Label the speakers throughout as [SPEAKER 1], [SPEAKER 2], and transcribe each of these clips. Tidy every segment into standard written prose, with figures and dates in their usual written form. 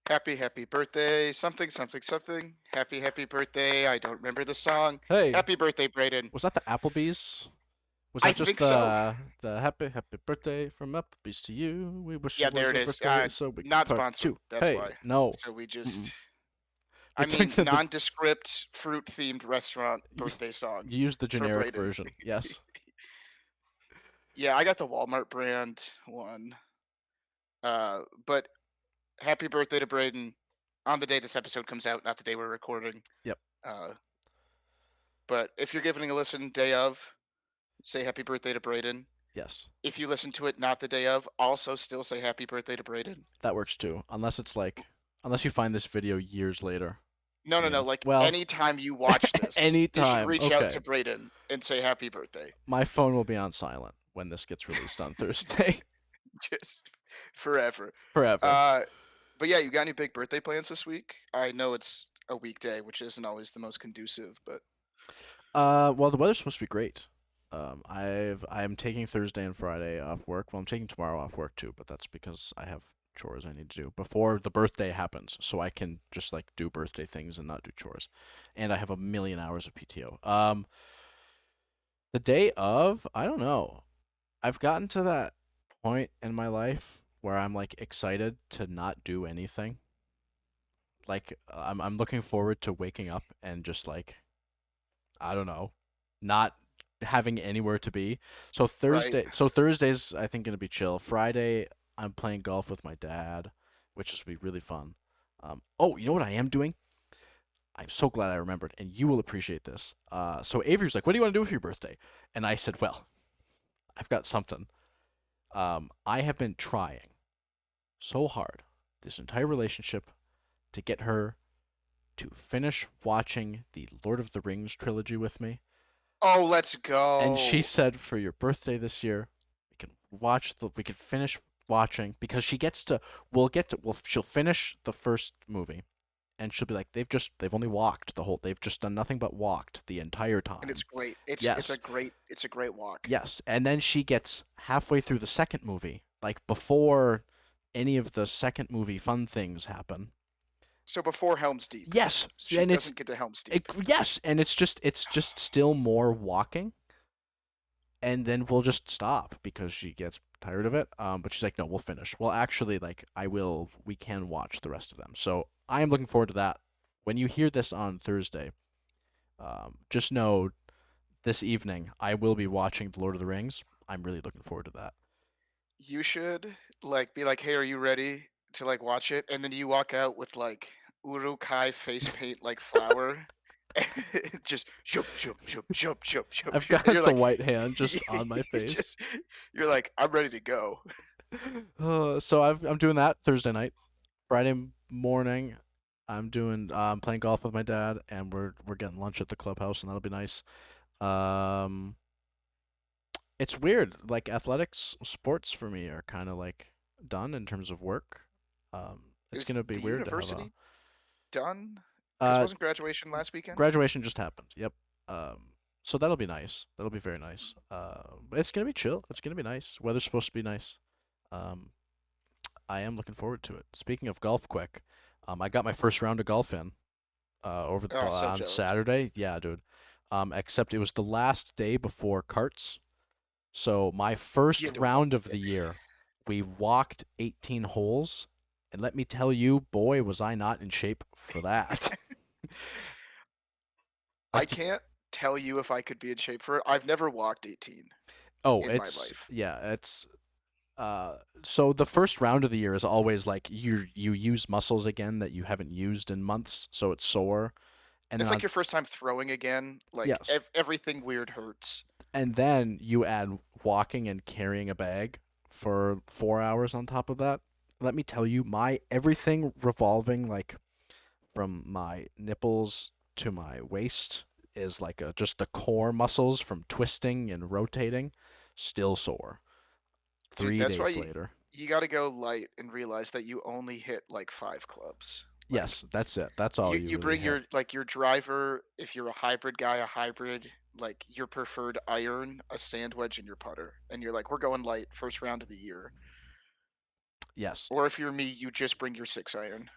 [SPEAKER 1] Happy birthday, something, something, something. Happy birthday. I don't remember the song.
[SPEAKER 2] Hey,
[SPEAKER 1] Happy birthday, Braden.
[SPEAKER 2] was that the Applebee's? Was
[SPEAKER 1] I
[SPEAKER 2] that just
[SPEAKER 1] think so.
[SPEAKER 2] the happy birthday from Applebee's to you? We wish
[SPEAKER 1] Yeah,
[SPEAKER 2] it
[SPEAKER 1] there
[SPEAKER 2] was
[SPEAKER 1] it
[SPEAKER 2] your
[SPEAKER 1] is.
[SPEAKER 2] birthday so we could
[SPEAKER 1] Not
[SPEAKER 2] part
[SPEAKER 1] sponsored.
[SPEAKER 2] two.
[SPEAKER 1] That's
[SPEAKER 2] Hey,
[SPEAKER 1] why.
[SPEAKER 2] no.
[SPEAKER 1] So we just,
[SPEAKER 2] Mm-mm. We
[SPEAKER 1] I
[SPEAKER 2] took
[SPEAKER 1] mean,
[SPEAKER 2] the
[SPEAKER 1] nondescript fruit themed restaurant
[SPEAKER 2] you,
[SPEAKER 1] birthday song
[SPEAKER 2] you used the
[SPEAKER 1] for
[SPEAKER 2] generic
[SPEAKER 1] Braden.
[SPEAKER 2] version. Yes.
[SPEAKER 1] Yeah, I got the Walmart brand one. But happy birthday to Braden on the day this episode comes out, not the day we're recording.
[SPEAKER 2] Yep.
[SPEAKER 1] Uh, but if you're giving a listen day of, say happy birthday to Braden.
[SPEAKER 2] Yes.
[SPEAKER 1] If you listen to it not the day of, also still say happy birthday to Braden.
[SPEAKER 2] That works too. Unless you find this video years later.
[SPEAKER 1] No, no, no.
[SPEAKER 2] Yeah.
[SPEAKER 1] Like
[SPEAKER 2] Well,
[SPEAKER 1] anytime you watch this, you should
[SPEAKER 2] anytime.
[SPEAKER 1] reach out
[SPEAKER 2] Okay.
[SPEAKER 1] to Braden and say happy birthday.
[SPEAKER 2] My phone will be on silent when this gets released on Thursday.
[SPEAKER 1] Just forever.
[SPEAKER 2] Forever.
[SPEAKER 1] Uh, but yeah, you got any big birthday plans this week? I know it's a weekday, which isn't always the most conducive, but
[SPEAKER 2] Well, the weather's supposed to be great. I'm taking Thursday and Friday off work. Well, I'm taking tomorrow off work too, but that's because I have chores I need to do before the birthday happens, so I can just like do birthday things and not do chores. And I have a million hours of PTO. The day of, I don't know. I've gotten to that point in my life where I'm like excited to not do anything. Like I'm looking forward to waking up and just like I don't know, not having anywhere to be.
[SPEAKER 1] right.
[SPEAKER 2] So Thursday's I think gonna be chill. Friday I'm playing golf with my dad, which is be really fun. Oh, you know what I am doing? I'm so glad I remembered, and you will appreciate this. So Avery was like, "What do you want to do for your birthday?" And I said, "Well, I've got something. I have been trying so hard this entire relationship to get her to finish watching the Lord of the Rings trilogy with me.
[SPEAKER 1] Oh, let's
[SPEAKER 2] And she
[SPEAKER 1] go.
[SPEAKER 2] said for your birthday this year, we can finish watching because she gets to well she'll finish the first movie and she'll be like they've only walked they've just done nothing but walked the entire
[SPEAKER 1] And it's
[SPEAKER 2] time.
[SPEAKER 1] great. It's a
[SPEAKER 2] Yes.
[SPEAKER 1] great walk.
[SPEAKER 2] Yes. And then she gets halfway through the second movie, like before any of the second movie fun things happen.
[SPEAKER 1] So before Helm's Deep.
[SPEAKER 2] Yes.
[SPEAKER 1] She
[SPEAKER 2] And
[SPEAKER 1] doesn't get to Helm's Deep.
[SPEAKER 2] yes, and it's just still more walking and then we'll just stop because she gets tired of it. But she's like, no, we'll finish. Well, actually, like we can watch the rest of them. So I am looking forward to that. When you hear this on Thursday, just know this evening I will be watching The Lord of the Rings. I'm really looking forward to that.
[SPEAKER 1] You should like be like, "Hey, are you ready to like watch it?" And then you walk out with like Urukai face paint like flour. Just shoop shoop shoop shoop shoop shoop
[SPEAKER 2] I've
[SPEAKER 1] shoop. And
[SPEAKER 2] got
[SPEAKER 1] you're
[SPEAKER 2] the
[SPEAKER 1] like
[SPEAKER 2] white hand just on my
[SPEAKER 1] you
[SPEAKER 2] face.
[SPEAKER 1] just you're like, "I'm ready to go."
[SPEAKER 2] So I'm doing that Thursday night. Friday morning, I'm playing golf with my dad, and we're getting lunch at the clubhouse, and that'll be nice. Um, it's weird. Like athletics, sports for me are kind of like done in terms of work. It's
[SPEAKER 1] Is
[SPEAKER 2] gonna be
[SPEAKER 1] the
[SPEAKER 2] weird to have a
[SPEAKER 1] university done? Because
[SPEAKER 2] uh
[SPEAKER 1] wasn't graduation last weekend?
[SPEAKER 2] graduation just happened. Yep. So that'll be nice. That'll be very nice. But it's gonna be chill. It's gonna be nice. Weather's supposed to be nice. Um, I am looking forward to it. Speaking of golf, quick, I got my first round of golf in
[SPEAKER 1] Oh, so
[SPEAKER 2] on
[SPEAKER 1] jealous.
[SPEAKER 2] Saturday. Yeah, dude. Except it was the last day before carts. So my
[SPEAKER 1] You
[SPEAKER 2] first
[SPEAKER 1] had to walk
[SPEAKER 2] round of
[SPEAKER 1] it.
[SPEAKER 2] the year, we walked 18 holes, and let me tell you, boy, was I not in shape for that.
[SPEAKER 1] I
[SPEAKER 2] That's
[SPEAKER 1] can't tell you if I could be in shape for it. I've never walked 18
[SPEAKER 2] oh,
[SPEAKER 1] in my
[SPEAKER 2] it's
[SPEAKER 1] life.
[SPEAKER 2] yeah, it's so the first round of the year is always like you use muscles again that you haven't used in months, so it's sore. And then
[SPEAKER 1] It's like
[SPEAKER 2] on
[SPEAKER 1] your first time throwing again. Like
[SPEAKER 2] yes,
[SPEAKER 1] everything weird hurts.
[SPEAKER 2] and then you add walking and carrying a bag for 4 hours on top of that. Let me tell you, my everything revolving like from my nipples to my waist is like just the core muscles from twisting and rotating still sore
[SPEAKER 1] Dude,
[SPEAKER 2] three
[SPEAKER 1] that's why
[SPEAKER 2] days later.
[SPEAKER 1] you got to go light and realize that you only hit like 5 clubs. Like
[SPEAKER 2] Yes, that's it. That's all you
[SPEAKER 1] you
[SPEAKER 2] really
[SPEAKER 1] bring
[SPEAKER 2] hit.
[SPEAKER 1] your driver, if you're a hybrid guy, a hybrid, like your preferred iron, a sand wedge, and your putter. And you're like, we're going light first round of the year.
[SPEAKER 2] Yes.
[SPEAKER 1] Or if you're me, you just bring your 6 iron.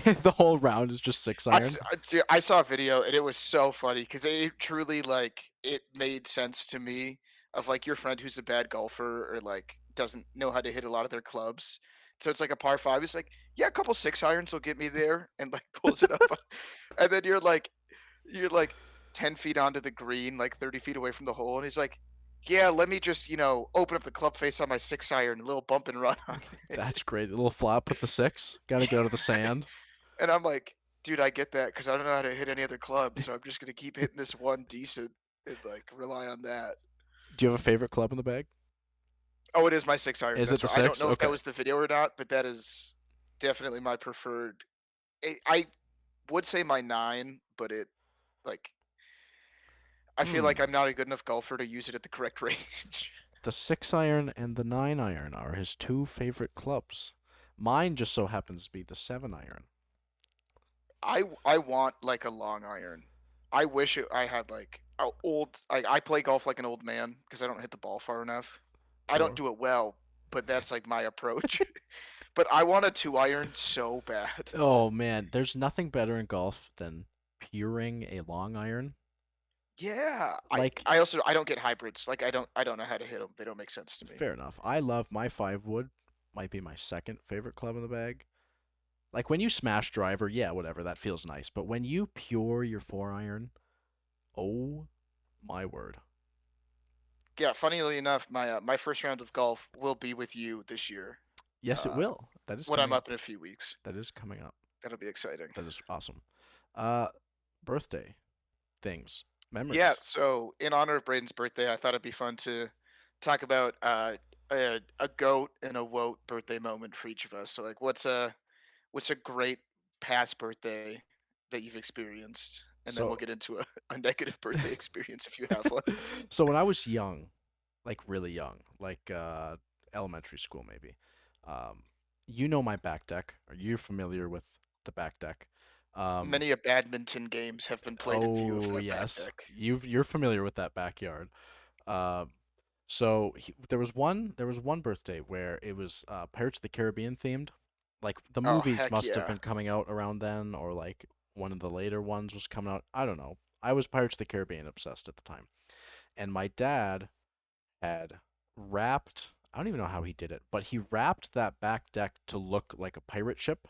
[SPEAKER 2] The whole round is just six iron.
[SPEAKER 1] Dude, I saw a video and it was so funny because it truly like it made sense to me of like your friend who's a bad golfer or like doesn't know how to hit a lot of their clubs. So it's like a par five. He's like, yeah, a couple six irons will get me there, and like pulls it up, and then you're like 10 feet onto the green, like 30 feet away from the hole, and he's like, yeah, let me just open up the club face on my six iron, a little bump and run on
[SPEAKER 2] That's great. A little flop with the six. Gotta get out of the
[SPEAKER 1] it.
[SPEAKER 2] sand.
[SPEAKER 1] And I'm like, "Dude, I get that because I don't know how to hit any other club, so I'm just gonna keep hitting this one decent and, like, rely on that."
[SPEAKER 2] Do you have a favorite club in the bag?
[SPEAKER 1] Oh, it is my 6 iron,
[SPEAKER 2] Is it
[SPEAKER 1] that's
[SPEAKER 2] the
[SPEAKER 1] right. I don't
[SPEAKER 2] six?
[SPEAKER 1] know if that
[SPEAKER 2] Okay.
[SPEAKER 1] was the video or not, but that is definitely my preferred. I would say my 9, but like, I feel
[SPEAKER 2] Hmm.
[SPEAKER 1] like I'm not a good enough golfer to use it at the correct range.
[SPEAKER 2] The six iron and the nine iron are his two favorite clubs. Mine just so happens to be the seven iron.
[SPEAKER 1] I want, like, a long iron. I wish I had, like, a old I play golf like an old man because I don't hit the ball far enough. I don't
[SPEAKER 2] Sure.
[SPEAKER 1] do it well, but that's, like, my approach. But I want a 2 iron so bad.
[SPEAKER 2] Oh man, there's nothing better in golf than puring a long iron.
[SPEAKER 1] Yeah, I
[SPEAKER 2] Like,
[SPEAKER 1] I also I don't get hybrids, like, I don't know how to hit them. They don't make sense to me.
[SPEAKER 2] fair enough. I love my five wood. Might be my second favorite club in the bag. Like when you smash driver, yeah, whatever, that feels nice. But when you pure your four iron, oh my word.
[SPEAKER 1] Yeah, funnily enough, my first round of golf will be with you this year,
[SPEAKER 2] Yes, it
[SPEAKER 1] uh,
[SPEAKER 2] will. That is
[SPEAKER 1] when I'm
[SPEAKER 2] coming up.
[SPEAKER 1] up in a few weeks.
[SPEAKER 2] That is coming up.
[SPEAKER 1] That'll be exciting.
[SPEAKER 2] That is awesome. Uh, birthday things,
[SPEAKER 1] Yeah,
[SPEAKER 2] memories.
[SPEAKER 1] so in honor of Braden's birthday, I thought it'd be fun to talk about a goat and a woat birthday moment for each of us. So like what's a great past birthday that you've experienced? And then we'll
[SPEAKER 2] So,
[SPEAKER 1] get into a negative birthday experience if you have one.
[SPEAKER 2] so when I was young, like really young, like elementary school maybe, um, you know my back deck. Are you familiar with the back deck? Um,
[SPEAKER 1] Many a badminton games have been played in view of
[SPEAKER 2] oh
[SPEAKER 1] that back
[SPEAKER 2] yes,
[SPEAKER 1] deck.
[SPEAKER 2] you're familiar with that backyard. Um, so there was one birthday where it was Pirates of the Caribbean themed. Like the
[SPEAKER 1] Oh
[SPEAKER 2] movies
[SPEAKER 1] heck
[SPEAKER 2] must have
[SPEAKER 1] yeah.
[SPEAKER 2] been coming out around then, or like one of the later ones was coming out. I don't know. I was Pirates of the Caribbean obsessed at the time, and my dad had wrapped. I don't even know how he did it, but he wrapped that back deck to look like a pirate ship.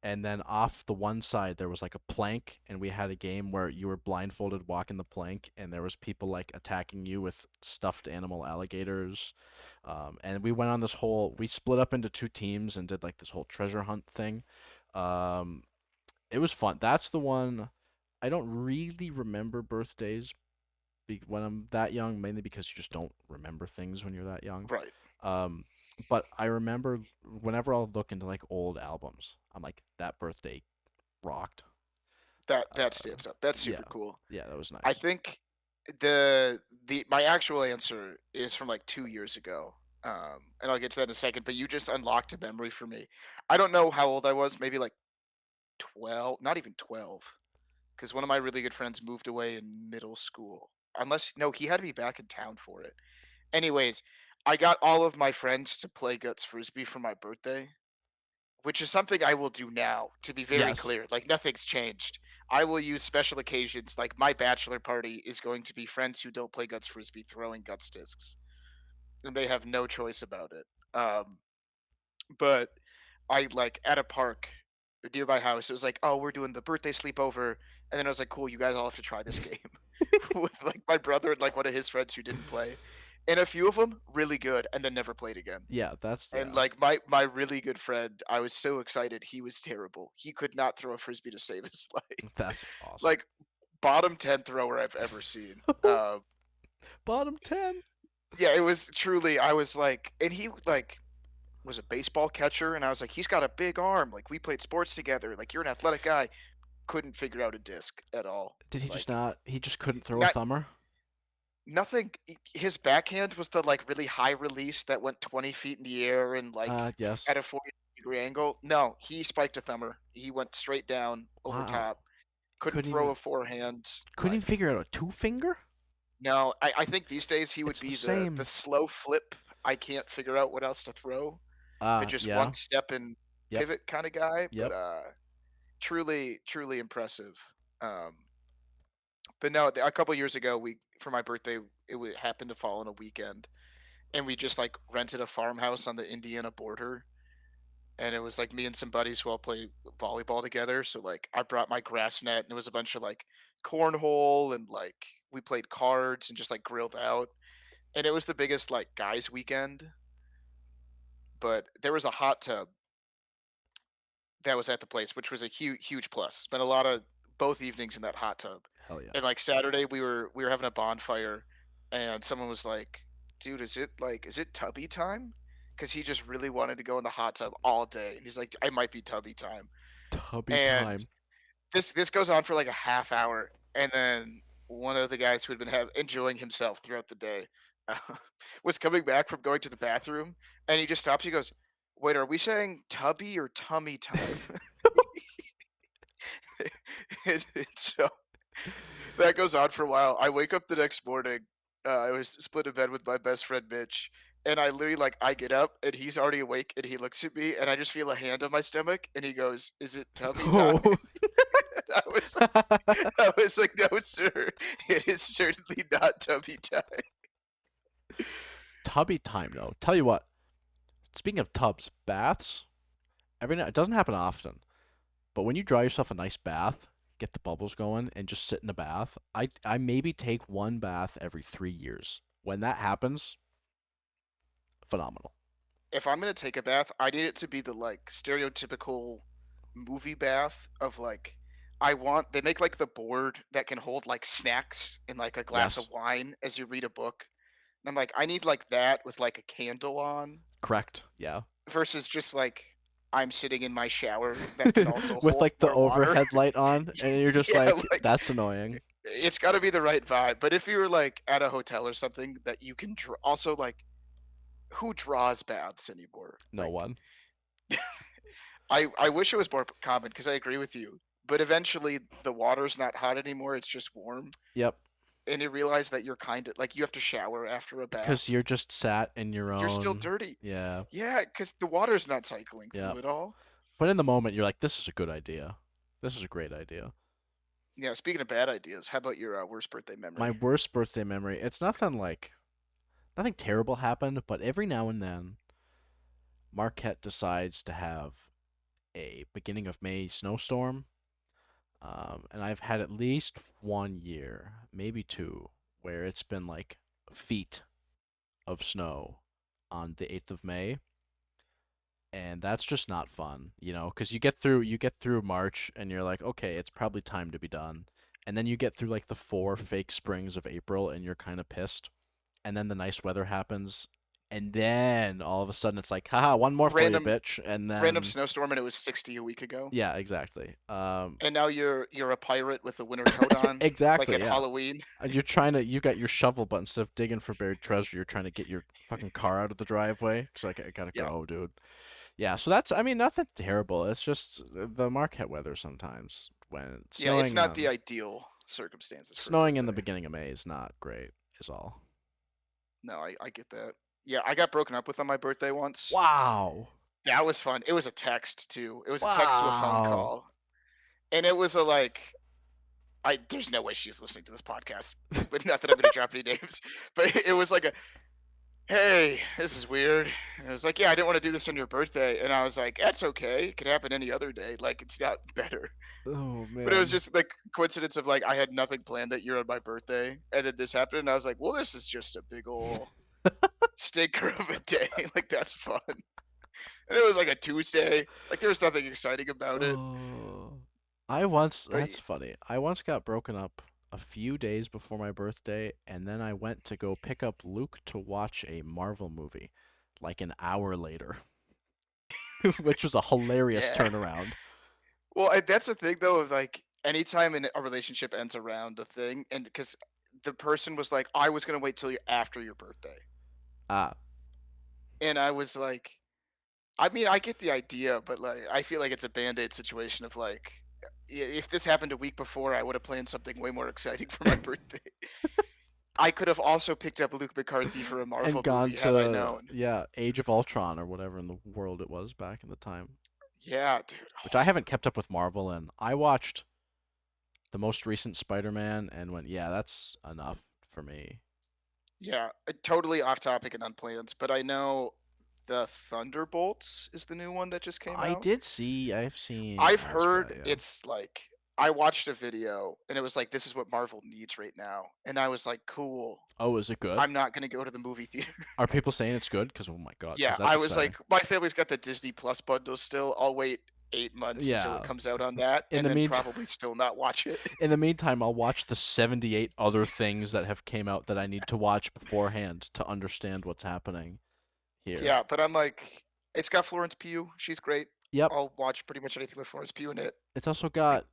[SPEAKER 2] And then off the one side there was like a plank, and we had a game where you were blindfolded walking the plank, and there was people like attacking you with stuffed animal alligators. And we went on this whole. We split up into two teams and did like this whole treasure hunt thing. Um, it was fun. That's the one. I don't really remember birthdays when I'm that young, mainly because you just don't remember things when you're that young.
[SPEAKER 1] Right.
[SPEAKER 2] Um, but I remember whenever I'll look into like old albums, I'm like, that birthday rocked.
[SPEAKER 1] That stands up. That's
[SPEAKER 2] Yeah,
[SPEAKER 1] super cool.
[SPEAKER 2] yeah, that was
[SPEAKER 1] I
[SPEAKER 2] nice.
[SPEAKER 1] think the my actual answer is from like 2 years ago. And I'll get to that in a second, but you just unlocked a memory for me. I don't know how old I was, maybe like 12, not even 12, because one of my really good friends moved away in middle school. Unless, no, he had to be back in town for it. Anyways, I got all of my friends to play guts frisbee for my birthday, which is something I will do now, to be very
[SPEAKER 2] Yes,
[SPEAKER 1] clear. Like nothing's changed. I will use special occasions. Like my bachelor party is going to be friends who don't play guts frisbee throwing guts discs, and they have no choice about it. But I like at a park near my house. It was like, oh, we're doing the birthday sleepover, and then I was like, cool, you guys all have to try this game with like my brother and like one of his friends who didn't play, and a few of them really good, and then never played again.
[SPEAKER 2] yeah, that's
[SPEAKER 1] And
[SPEAKER 2] yeah,
[SPEAKER 1] like my really good friend, I was so excited. He was terrible. He could not throw a frisbee to save his life.
[SPEAKER 2] that's awesome.
[SPEAKER 1] Like bottom 10 thrower I've ever seen.
[SPEAKER 2] Bottom 10.
[SPEAKER 1] Yeah, it was truly. I was like, and he like was a baseball catcher, and I was like, he's got a big arm. Like we played sports together. Like you're an athletic guy. Couldn't figure out a disc at all.
[SPEAKER 2] Did he just
[SPEAKER 1] Like
[SPEAKER 2] not? He just couldn't throw a
[SPEAKER 1] not
[SPEAKER 2] thumber.
[SPEAKER 1] nothing. His backhand was the like really high release that went 20 feet in the air and like
[SPEAKER 2] Yes.
[SPEAKER 1] at a 40-degree angle. No, he spiked a thumber. He went straight down over
[SPEAKER 2] Wow.
[SPEAKER 1] top. Couldn't
[SPEAKER 2] Couldn't
[SPEAKER 1] throw
[SPEAKER 2] even
[SPEAKER 1] a forehand.
[SPEAKER 2] couldn't even
[SPEAKER 1] Like
[SPEAKER 2] figure out a two finger.
[SPEAKER 1] no, I think these days he would
[SPEAKER 2] It's the
[SPEAKER 1] be the
[SPEAKER 2] same.
[SPEAKER 1] slow flip. I can't figure out what else to throw. The just one
[SPEAKER 2] Yeah.
[SPEAKER 1] step in.
[SPEAKER 2] Yep.
[SPEAKER 1] pivot kind of guy, but
[SPEAKER 2] Yep.
[SPEAKER 1] truly, truly impressive. Um, but no, a couple years ago, we for my birthday, happened to fall on a weekend, and we just like rented a farmhouse on the Indiana border, and it was like me and some buddies who all play volleyball together. So like I brought my grass net, and it was a bunch of like cornhole, and like we played cards and just like grilled out, and it was the biggest like guys weekend. But there was a hot tub that was at the place, which was a huge plus. Spent a lot of both evenings in that hot tub.
[SPEAKER 2] Hell yeah.
[SPEAKER 1] And like Saturday we were having a bonfire, and someone was like, "Dude, is it tubby time?" Cuz he just really wanted to go in the hot tub all day. And he's like, "I might be tubby time."
[SPEAKER 2] Tubby
[SPEAKER 1] And
[SPEAKER 2] time.
[SPEAKER 1] this goes on for like a half hour, and then one of the guys who had been enjoying himself throughout the day uh, was coming back from going to the bathroom, and he just stops. He goes, "Wait, are we saying tubby or tummy time?" And so that goes on for a while. I wake up the next morning. I was split in bed with my best friend Mitch, and I literally like I get up and he's already awake, and he looks at me, and I just feel a hand on my stomach, and he goes, "Is it tummy time?"
[SPEAKER 2] Oh.
[SPEAKER 1] I was I was like, "No, sir. It is certainly not tummy time."
[SPEAKER 2] Tubby time though. Tell you what. Speaking of tubs, baths. Every night it doesn't happen often, but when you draw yourself a nice bath, get the bubbles going, and just sit in the bath, I maybe take one bath every 3 years. When that happens, phenomenal.
[SPEAKER 1] If I'm gonna take a bath, I need it to be the like stereotypical movie bath of like they make like the board that can hold like snacks and like a glass of
[SPEAKER 2] Yes,
[SPEAKER 1] wine as you read a book. And I'm like, I need like that with like a candle on
[SPEAKER 2] correct. Yeah.
[SPEAKER 1] versus just like I'm sitting in my shower that can also
[SPEAKER 2] With
[SPEAKER 1] hold
[SPEAKER 2] like the
[SPEAKER 1] more water.
[SPEAKER 2] overhead light on, and you're just
[SPEAKER 1] Yeah,
[SPEAKER 2] like,
[SPEAKER 1] like
[SPEAKER 2] that's annoying.
[SPEAKER 1] it's got to be the right vibe. But if you were like at a hotel or something that you can also like who draws baths anymore?
[SPEAKER 2] No
[SPEAKER 1] Like
[SPEAKER 2] one.
[SPEAKER 1] I wish it was more common because I agree with you. But eventually the water's not hot anymore, it's just warm.
[SPEAKER 2] Yep.
[SPEAKER 1] And you realize that you're kind of like you have to shower after a
[SPEAKER 2] Because
[SPEAKER 1] bath.
[SPEAKER 2] you're just sat in your
[SPEAKER 1] You're still
[SPEAKER 2] own.
[SPEAKER 1] dirty.
[SPEAKER 2] Yeah.
[SPEAKER 1] Yeah, because the water's not cycling
[SPEAKER 2] Yeah.
[SPEAKER 1] through it all.
[SPEAKER 2] But in the moment, you're like, this is a good idea. This is a great idea.
[SPEAKER 1] Yeah, speaking of bad ideas, how about your worst birthday
[SPEAKER 2] My
[SPEAKER 1] memory?
[SPEAKER 2] worst birthday memory, it's nothing terrible happened, but every now and then, Marquette decides to have a beginning of May snowstorm. And I've had at least 1 year, maybe two, where it's been like feet of snow on the 8th of May. And that's just not fun, because you get through March and you're like, okay, it's probably time to be done. And then you get through like the 4 fake springs of April and you're kind of pissed. And then the nice weather happens. And then all of a sudden it's like, haha, one more for you,
[SPEAKER 1] Random
[SPEAKER 2] bitch. And
[SPEAKER 1] random
[SPEAKER 2] then,
[SPEAKER 1] snowstorm and it was 60 a week ago.
[SPEAKER 2] yeah, exactly.
[SPEAKER 1] And now you're a pirate with a winter coat on, like
[SPEAKER 2] Exactly,
[SPEAKER 1] at
[SPEAKER 2] yeah.
[SPEAKER 1] Halloween.
[SPEAKER 2] You got your shovel, but instead of digging for buried treasure, you're trying to get your fucking car out of the driveway. Cause like, I gotta
[SPEAKER 1] Yeah.
[SPEAKER 2] go, dude. Yeah, so that's, I mean, nothing terrible. It's just the Marquette weather sometimes when
[SPEAKER 1] Yeah, it's not the ideal circumstances for a
[SPEAKER 2] snowing in the
[SPEAKER 1] birthday.
[SPEAKER 2] beginning of May is not great, is all.
[SPEAKER 1] No, I get that. Yeah, I got broken up with on my birthday once.
[SPEAKER 2] Wow.
[SPEAKER 1] That was fun. It was a text too. It was a text to a phone
[SPEAKER 2] Wow.
[SPEAKER 1] call. And it was a like I there's no way she's listening to this podcast, but not that I'm gonna drop any names. But it was like a hey, this is weird. And it was like, yeah, I didn't want to do this on your birthday. And I was like, that's okay. It could happen any other day. Like it's not better.
[SPEAKER 2] Oh
[SPEAKER 1] But it was
[SPEAKER 2] man.
[SPEAKER 1] just like coincidence of like I had nothing planned that year on my birthday. And then this happened and I was like, well, this is just a big ol' stinker of a day. Like that's fun. And it was like a Tuesday. Like there was nothing exciting about it.
[SPEAKER 2] Oh.
[SPEAKER 1] But
[SPEAKER 2] That's funny. I once got broken up a few days before my birthday, and then I went to go pick up Luke to watch a Marvel movie like an hour later, which was a hilarious
[SPEAKER 1] yeah.
[SPEAKER 2] turnaround.
[SPEAKER 1] Well, that's the thing though of like anytime a relationship ends around the thing, and because the person was like, I was gonna wait till you after your birthday,
[SPEAKER 2] Ah,
[SPEAKER 1] and I was like, I mean, I get the idea, but like, I feel like it's a band-aid situation of like, if this happened a week before, I would have planned something way more exciting for my birthday. I could have also picked up Luke McCarthy for a
[SPEAKER 2] and
[SPEAKER 1] Marvel
[SPEAKER 2] gone
[SPEAKER 1] movie had I
[SPEAKER 2] to
[SPEAKER 1] known.
[SPEAKER 2] yeah, Age of Ultron or whatever in the world it was back in the time.
[SPEAKER 1] Yeah, dude.
[SPEAKER 2] which I haven't kept up with Marvel in. I watched the most recent Spider-Man and went, yeah, that's enough for me.
[SPEAKER 1] Yeah, totally off topic and unplanned, but I know the Thunderbolts is the new one that just came out.
[SPEAKER 2] I've seen
[SPEAKER 1] I've
[SPEAKER 2] ads for that,
[SPEAKER 1] heard
[SPEAKER 2] yeah.
[SPEAKER 1] it's like I watched a video and it was like, "This is what Marvel needs right now," and I was like, "Cool.
[SPEAKER 2] Oh, is it good?
[SPEAKER 1] I'm not gonna go to the movie theater."
[SPEAKER 2] Are people saying it's good? Because, oh my god, because
[SPEAKER 1] Yeah,
[SPEAKER 2] that's
[SPEAKER 1] I was
[SPEAKER 2] exciting.
[SPEAKER 1] like, "My family's got the Disney Plus bundle still. I'll wait 8 months until it
[SPEAKER 2] Yeah.
[SPEAKER 1] comes out on that
[SPEAKER 2] In
[SPEAKER 1] and
[SPEAKER 2] the
[SPEAKER 1] then
[SPEAKER 2] meantime,
[SPEAKER 1] probably still not watch it."
[SPEAKER 2] in the meantime, I'll watch the 78 other things that have came out that I need to watch beforehand to understand what's happening here.
[SPEAKER 1] Yeah, but I'm like, it's got Florence Pugh. She's great.
[SPEAKER 2] Yep.
[SPEAKER 1] I'll watch pretty much anything with Florence Pugh in it.
[SPEAKER 2] It's also got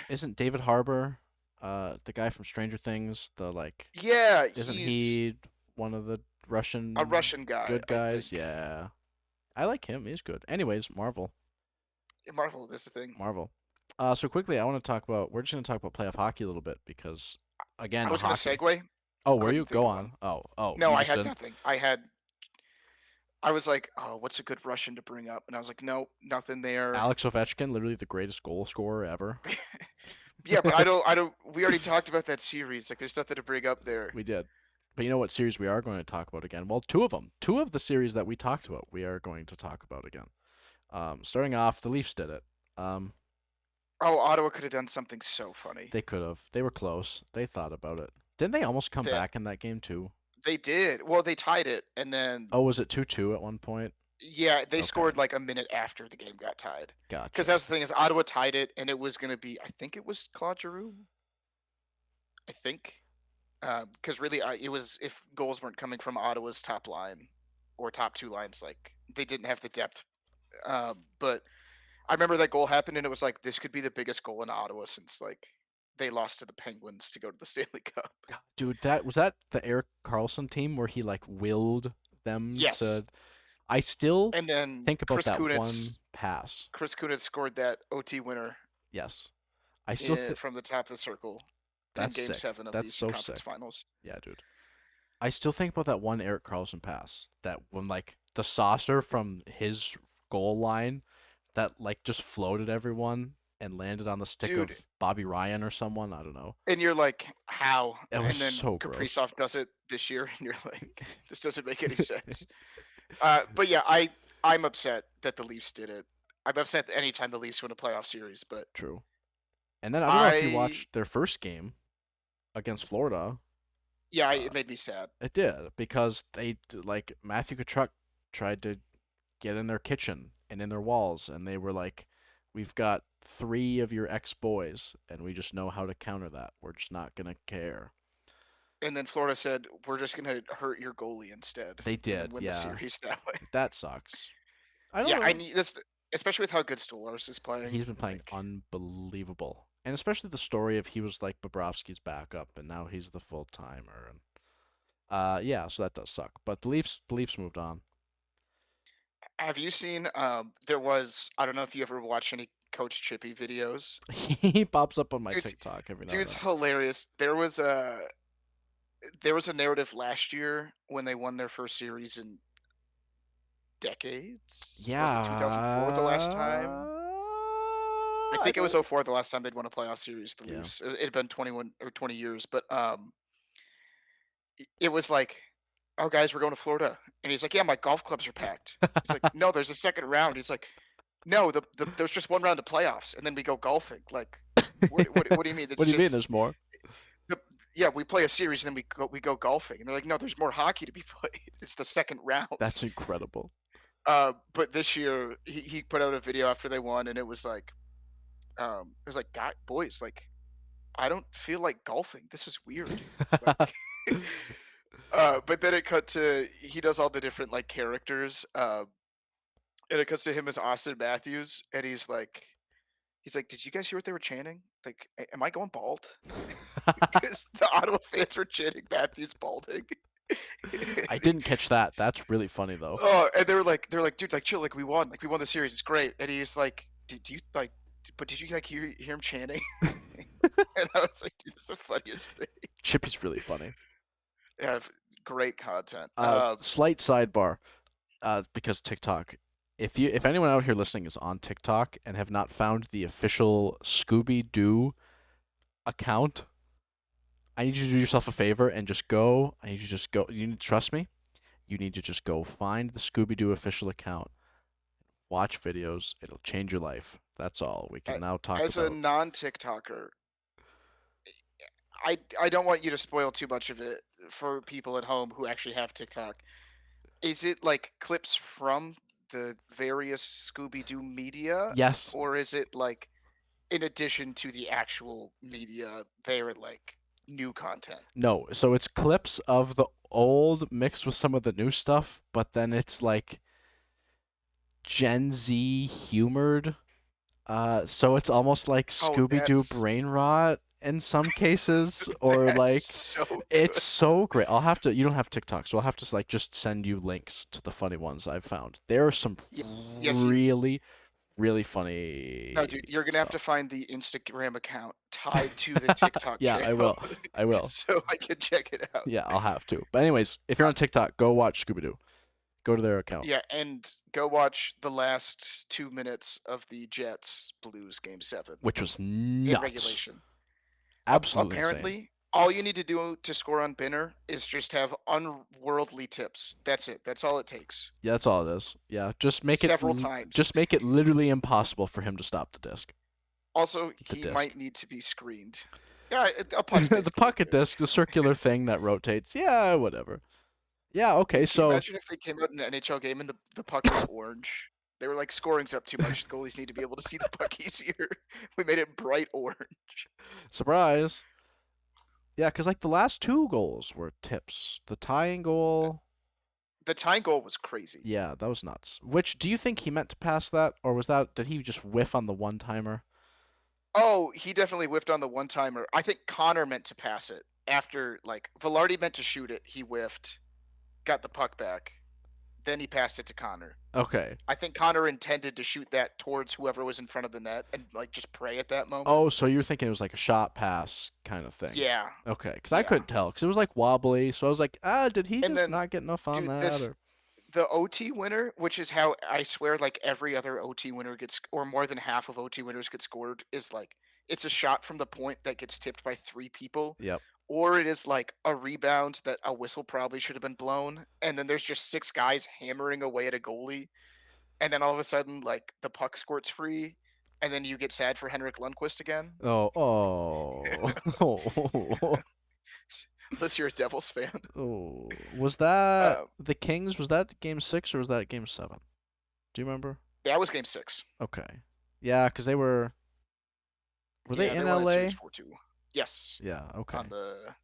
[SPEAKER 2] isn't David Harbour, the guy from Stranger Things, the like
[SPEAKER 1] Yeah,
[SPEAKER 2] isn't
[SPEAKER 1] he's
[SPEAKER 2] he one of the
[SPEAKER 1] a
[SPEAKER 2] Russian
[SPEAKER 1] Russian guy,
[SPEAKER 2] good
[SPEAKER 1] I
[SPEAKER 2] guys?
[SPEAKER 1] think.
[SPEAKER 2] Yeah. I like him. He's good. Anyways, Marvel.
[SPEAKER 1] Marvel, that's the thing.
[SPEAKER 2] Marvel. So quickly, I want to talk about. We're just going to talk about playoff hockey a little bit because, again,
[SPEAKER 1] I was gonna
[SPEAKER 2] hockey.
[SPEAKER 1] segue,
[SPEAKER 2] Oh, were you?
[SPEAKER 1] couldn't think
[SPEAKER 2] Go
[SPEAKER 1] of one.
[SPEAKER 2] on. Oh,
[SPEAKER 1] No,
[SPEAKER 2] you
[SPEAKER 1] I
[SPEAKER 2] just
[SPEAKER 1] had
[SPEAKER 2] didn't.
[SPEAKER 1] nothing. I was like, oh, what's a good Russian to bring up? And I was like, nope, nothing there.
[SPEAKER 2] Alex Ovechkin, literally the greatest goal scorer ever.
[SPEAKER 1] Yeah, but I don't. We already talked about that series. Like, there's nothing to bring up there.
[SPEAKER 2] We did. But you know what series we are going to talk about again? Well, two of them. Two of the series that we talked about, we are going to talk about again. Starting off, the Leafs did it. Um,
[SPEAKER 1] Oh, Ottawa could have done something so funny.
[SPEAKER 2] they could have. They were close. They thought about it. Didn't they almost come
[SPEAKER 1] That
[SPEAKER 2] back in that game too?
[SPEAKER 1] they did. Well, they tied it, and then
[SPEAKER 2] Oh, was it 2-2 at one point?
[SPEAKER 1] yeah, they
[SPEAKER 2] Okay,
[SPEAKER 1] scored like a minute after the game got tied. Because
[SPEAKER 2] gotcha.
[SPEAKER 1] that's the thing is Ottawa tied it, and it was gonna be. I think it was Claude Giroux. I think. Because really, it was if goals weren't coming from Ottawa's top line or top two lines, like they didn't have the depth. But I remember that goal happened, and it was like this could be the biggest goal in Ottawa since like they lost to the Penguins to go to the Stanley Cup.
[SPEAKER 2] God, dude, that was that the Eric Carlson team where he like willed them
[SPEAKER 1] Yes,
[SPEAKER 2] to. I still
[SPEAKER 1] and then
[SPEAKER 2] think about that one pass.
[SPEAKER 1] Chris Kunitz scored that OT winner
[SPEAKER 2] Yes, I still
[SPEAKER 1] from the top of the circle in
[SPEAKER 2] that's
[SPEAKER 1] Game
[SPEAKER 2] sick.
[SPEAKER 1] 7 of the
[SPEAKER 2] That's
[SPEAKER 1] Eastern
[SPEAKER 2] so
[SPEAKER 1] Conference
[SPEAKER 2] sick.
[SPEAKER 1] Finals.
[SPEAKER 2] Yeah, dude. I still think about that one Eric Carlson pass. That when like the saucer from his goal line that like just floated everyone and landed on the stick
[SPEAKER 1] Dude,
[SPEAKER 2] of Bobby Ryan or someone. I don't know.
[SPEAKER 1] and you're like, how?
[SPEAKER 2] It was
[SPEAKER 1] And then
[SPEAKER 2] so gross.
[SPEAKER 1] Kaprizov does it this year, and you're like, this doesn't make any sense. But yeah, I'm upset that the Leafs did it. I'm upset anytime the Leafs win a playoff series, but
[SPEAKER 2] True. And then I don't know if you
[SPEAKER 1] I
[SPEAKER 2] watched their first game against Florida.
[SPEAKER 1] yeah,
[SPEAKER 2] Uh,
[SPEAKER 1] it made me sad.
[SPEAKER 2] it did because like Matthew Kachuk tried to get in their kitchen and in their walls, and they were like, "We've got three of your ex boys, and we just know how to counter that. We're just not gonna care."
[SPEAKER 1] And then Florida said, "We're just gonna hurt your goalie instead,
[SPEAKER 2] They
[SPEAKER 1] and then
[SPEAKER 2] did,
[SPEAKER 1] win the
[SPEAKER 2] yeah.
[SPEAKER 1] series that way."
[SPEAKER 2] That sucks. I don't
[SPEAKER 1] Yeah, I
[SPEAKER 2] know.
[SPEAKER 1] need this, especially with how good Stolarz is playing.
[SPEAKER 2] He's been playing
[SPEAKER 1] Like,
[SPEAKER 2] unbelievable, and especially the story of he was like Bobrovsky's backup, and now he's the full timer. And yeah, so that does suck. But the Leafs moved on.
[SPEAKER 1] have you seen? There was I don't know if you ever watch any Coach Chippy videos.
[SPEAKER 2] He pops up on my
[SPEAKER 1] Dude's
[SPEAKER 2] TikTok every now and
[SPEAKER 1] dude's
[SPEAKER 2] then.
[SPEAKER 1] hilarious. There was a narrative last year when they won their first series in decades. Was it 2004 the last
[SPEAKER 2] Yeah,
[SPEAKER 1] time? I
[SPEAKER 2] I
[SPEAKER 1] think it was
[SPEAKER 2] don't.
[SPEAKER 1] '04 the last time they'd won a playoff series, the
[SPEAKER 2] Yeah.
[SPEAKER 1] Leafs. It had been 21 or 20 years, but it was like, "Oh, guys, we're going to Florida," and he's like, "Yeah, my golf clubs are packed." He's like, "No, there's a second round." He's like, "No, there's just one round of playoffs, and then we go golfing." Like, what do you mean?
[SPEAKER 2] What
[SPEAKER 1] It's
[SPEAKER 2] do you mean?
[SPEAKER 1] just
[SPEAKER 2] There's more?
[SPEAKER 1] the yeah, we play a series and then we go golfing, and they're like, "No, there's more hockey to be played. It's the second round."
[SPEAKER 2] That's incredible.
[SPEAKER 1] But this year he put out a video after they won, and it was like, "God, boys, like I don't feel like golfing. This is weird." Like, but then it cut to he does all the different like characters, and it cuts to him as Austin Matthews, and he's like, "Did you guys hear what they were chanting? Like, am I going bald?" Because the Ottawa fans were chanting Matthews balding.
[SPEAKER 2] I didn't catch that. That's really funny though.
[SPEAKER 1] Oh, and they were like, "Dude, like chill, like we won the series, it's great." And he's like, "Do you like? But did you like hear him chanting?" And I was like, "Dude, that's the funniest thing."
[SPEAKER 2] Chippy's really funny.
[SPEAKER 1] Yeah, great content.
[SPEAKER 2] Slight sidebar. Because TikTok. if anyone out here listening is on TikTok and have not found the official Scooby Doo account, I need you to do yourself a favor and just go. I need you to just go. You need to trust me. You need to just go find the Scooby Doo official account. Watch videos. It'll change your life. That's all we
[SPEAKER 1] A-
[SPEAKER 2] can now talk
[SPEAKER 1] As a
[SPEAKER 2] about.
[SPEAKER 1] non-TikToker, I don't want you to spoil too much of it for people at home who actually have TikTok. Is it like clips from the various Scooby-Doo media,
[SPEAKER 2] Yes.
[SPEAKER 1] or is it like in addition to the actual media, they're like new content?
[SPEAKER 2] No. So it's clips of the old mixed with some of the new stuff, but then it's like Gen Z humored. So it's almost like
[SPEAKER 1] Oh,
[SPEAKER 2] Scooby Doo brain rot in some cases, or
[SPEAKER 1] that's
[SPEAKER 2] like
[SPEAKER 1] so
[SPEAKER 2] it's
[SPEAKER 1] good.
[SPEAKER 2] so great. I'll have to. You don't have TikTok, so I'll have to like just send you links to the funny ones I've found. There are some
[SPEAKER 1] Ye Yes, you
[SPEAKER 2] really, really
[SPEAKER 1] no,
[SPEAKER 2] funny
[SPEAKER 1] dude, you're gonna have to
[SPEAKER 2] stuff.
[SPEAKER 1] find the Instagram account tied to the TikTok
[SPEAKER 2] Yeah, I
[SPEAKER 1] channel
[SPEAKER 2] will. I will.
[SPEAKER 1] so I can check it out.
[SPEAKER 2] Yeah, I'll have to. But anyways, if you're
[SPEAKER 1] Uh,
[SPEAKER 2] on TikTok, go watch Scooby Doo. Go to their account,
[SPEAKER 1] yeah, and go watch the last 2 minutes of the Jets Blues game 7
[SPEAKER 2] which was
[SPEAKER 1] in
[SPEAKER 2] nuts.
[SPEAKER 1] regulation.
[SPEAKER 2] Absolutely insane.
[SPEAKER 1] Apparently, all you need to do to score on Binner is just have unworldly tips. That's it. That's all it takes.
[SPEAKER 2] Yeah, that's all it is. Yeah,
[SPEAKER 1] Several times.
[SPEAKER 2] just make it literally impossible for him to stop the disc.
[SPEAKER 1] Also,
[SPEAKER 2] The
[SPEAKER 1] he
[SPEAKER 2] disc.
[SPEAKER 1] might need to be screened. Yeah, a puck's
[SPEAKER 2] The
[SPEAKER 1] basically a
[SPEAKER 2] pocket
[SPEAKER 1] disc.
[SPEAKER 2] disc, the circular thing that rotates. Yeah, whatever. Yeah, okay,
[SPEAKER 1] Dude, can you
[SPEAKER 2] so
[SPEAKER 1] imagine if they came out in an NHL game and the puck was orange? They were like, scoring's up too much. The goalies need to be able to see the puck easier. We made it bright orange.
[SPEAKER 2] surprise. Yeah, because like the last two goals were tips. The tying goal,
[SPEAKER 1] The tying goal was crazy.
[SPEAKER 2] yeah, that was nuts. Which do you think he meant to pass that, or was that did he just whiff on the one timer?
[SPEAKER 1] Oh, he definitely whiffed on the one timer. I think Connor meant to pass it after like Velarde meant to shoot it. He whiffed, got the puck back, then he passed it to Connor.
[SPEAKER 2] Okay.
[SPEAKER 1] I think Connor intended to shoot that towards whoever was in front of the net and like just pray at that moment.
[SPEAKER 2] Oh, so you're thinking it was like a shot pass kind of thing.
[SPEAKER 1] Yeah,
[SPEAKER 2] Okay, because I
[SPEAKER 1] yeah.
[SPEAKER 2] couldn't tell because it was like wobbly. So I was like, did he
[SPEAKER 1] And
[SPEAKER 2] just
[SPEAKER 1] then,
[SPEAKER 2] not get enough on
[SPEAKER 1] dude,
[SPEAKER 2] that,
[SPEAKER 1] this
[SPEAKER 2] or
[SPEAKER 1] the OT winner, which is how I swear like every other OT winner gets, or more than half of OT winners get scored, is like it's a shot from the point that gets tipped by three people,
[SPEAKER 2] yep.
[SPEAKER 1] or it is like a rebound that a whistle probably should have been blown, and then there's just six guys hammering away at a goalie, and then all of a sudden like the puck squirts free, and then you get sad for Henrik Lundqvist again,
[SPEAKER 2] Oh, oh, oh,
[SPEAKER 1] unless you're a Devils fan.
[SPEAKER 2] oh. Was that
[SPEAKER 1] Uh,
[SPEAKER 2] the Kings? Was that game 6 or was that game 7? Do you remember?
[SPEAKER 1] that was Game 6.
[SPEAKER 2] Okay. Yeah, because they were they
[SPEAKER 1] Yeah, they
[SPEAKER 2] in
[SPEAKER 1] won that series
[SPEAKER 2] LA?
[SPEAKER 1] 4-2. Yes,
[SPEAKER 2] Yeah,
[SPEAKER 1] on
[SPEAKER 2] okay.
[SPEAKER 1] the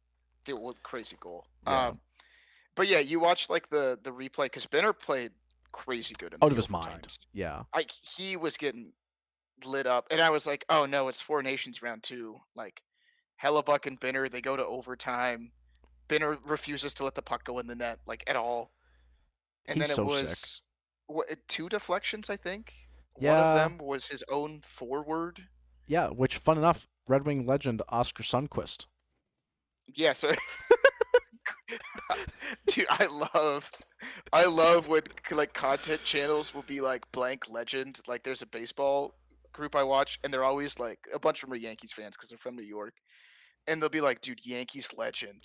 [SPEAKER 1] dude, what crazy goal.
[SPEAKER 2] Yeah.
[SPEAKER 1] But yeah, you watch like the replay because Benner played crazy good in
[SPEAKER 2] Out of
[SPEAKER 1] the
[SPEAKER 2] his mind.
[SPEAKER 1] overtimes.
[SPEAKER 2] Yeah.
[SPEAKER 1] Like he was getting lit up, and I was like, oh no, it's Four Nations round two. Like Hellebuck and Benner, they go to overtime. Benner refuses to let the puck go in the net like at all, and
[SPEAKER 2] He's
[SPEAKER 1] then it
[SPEAKER 2] so sick.
[SPEAKER 1] was two deflections, I think. One of
[SPEAKER 2] Yeah.
[SPEAKER 1] them was his own forward.
[SPEAKER 2] Yeah, which fun enough, Red Wing legend Oscar Sundquist.
[SPEAKER 1] Yeah, so dude, I love when like content channels will be like blank legend. Like there's a baseball group I watch, and they're always like a bunch of them are Yankees fans because they're from New York, and they'll be like, "Dude, Yankees legend,"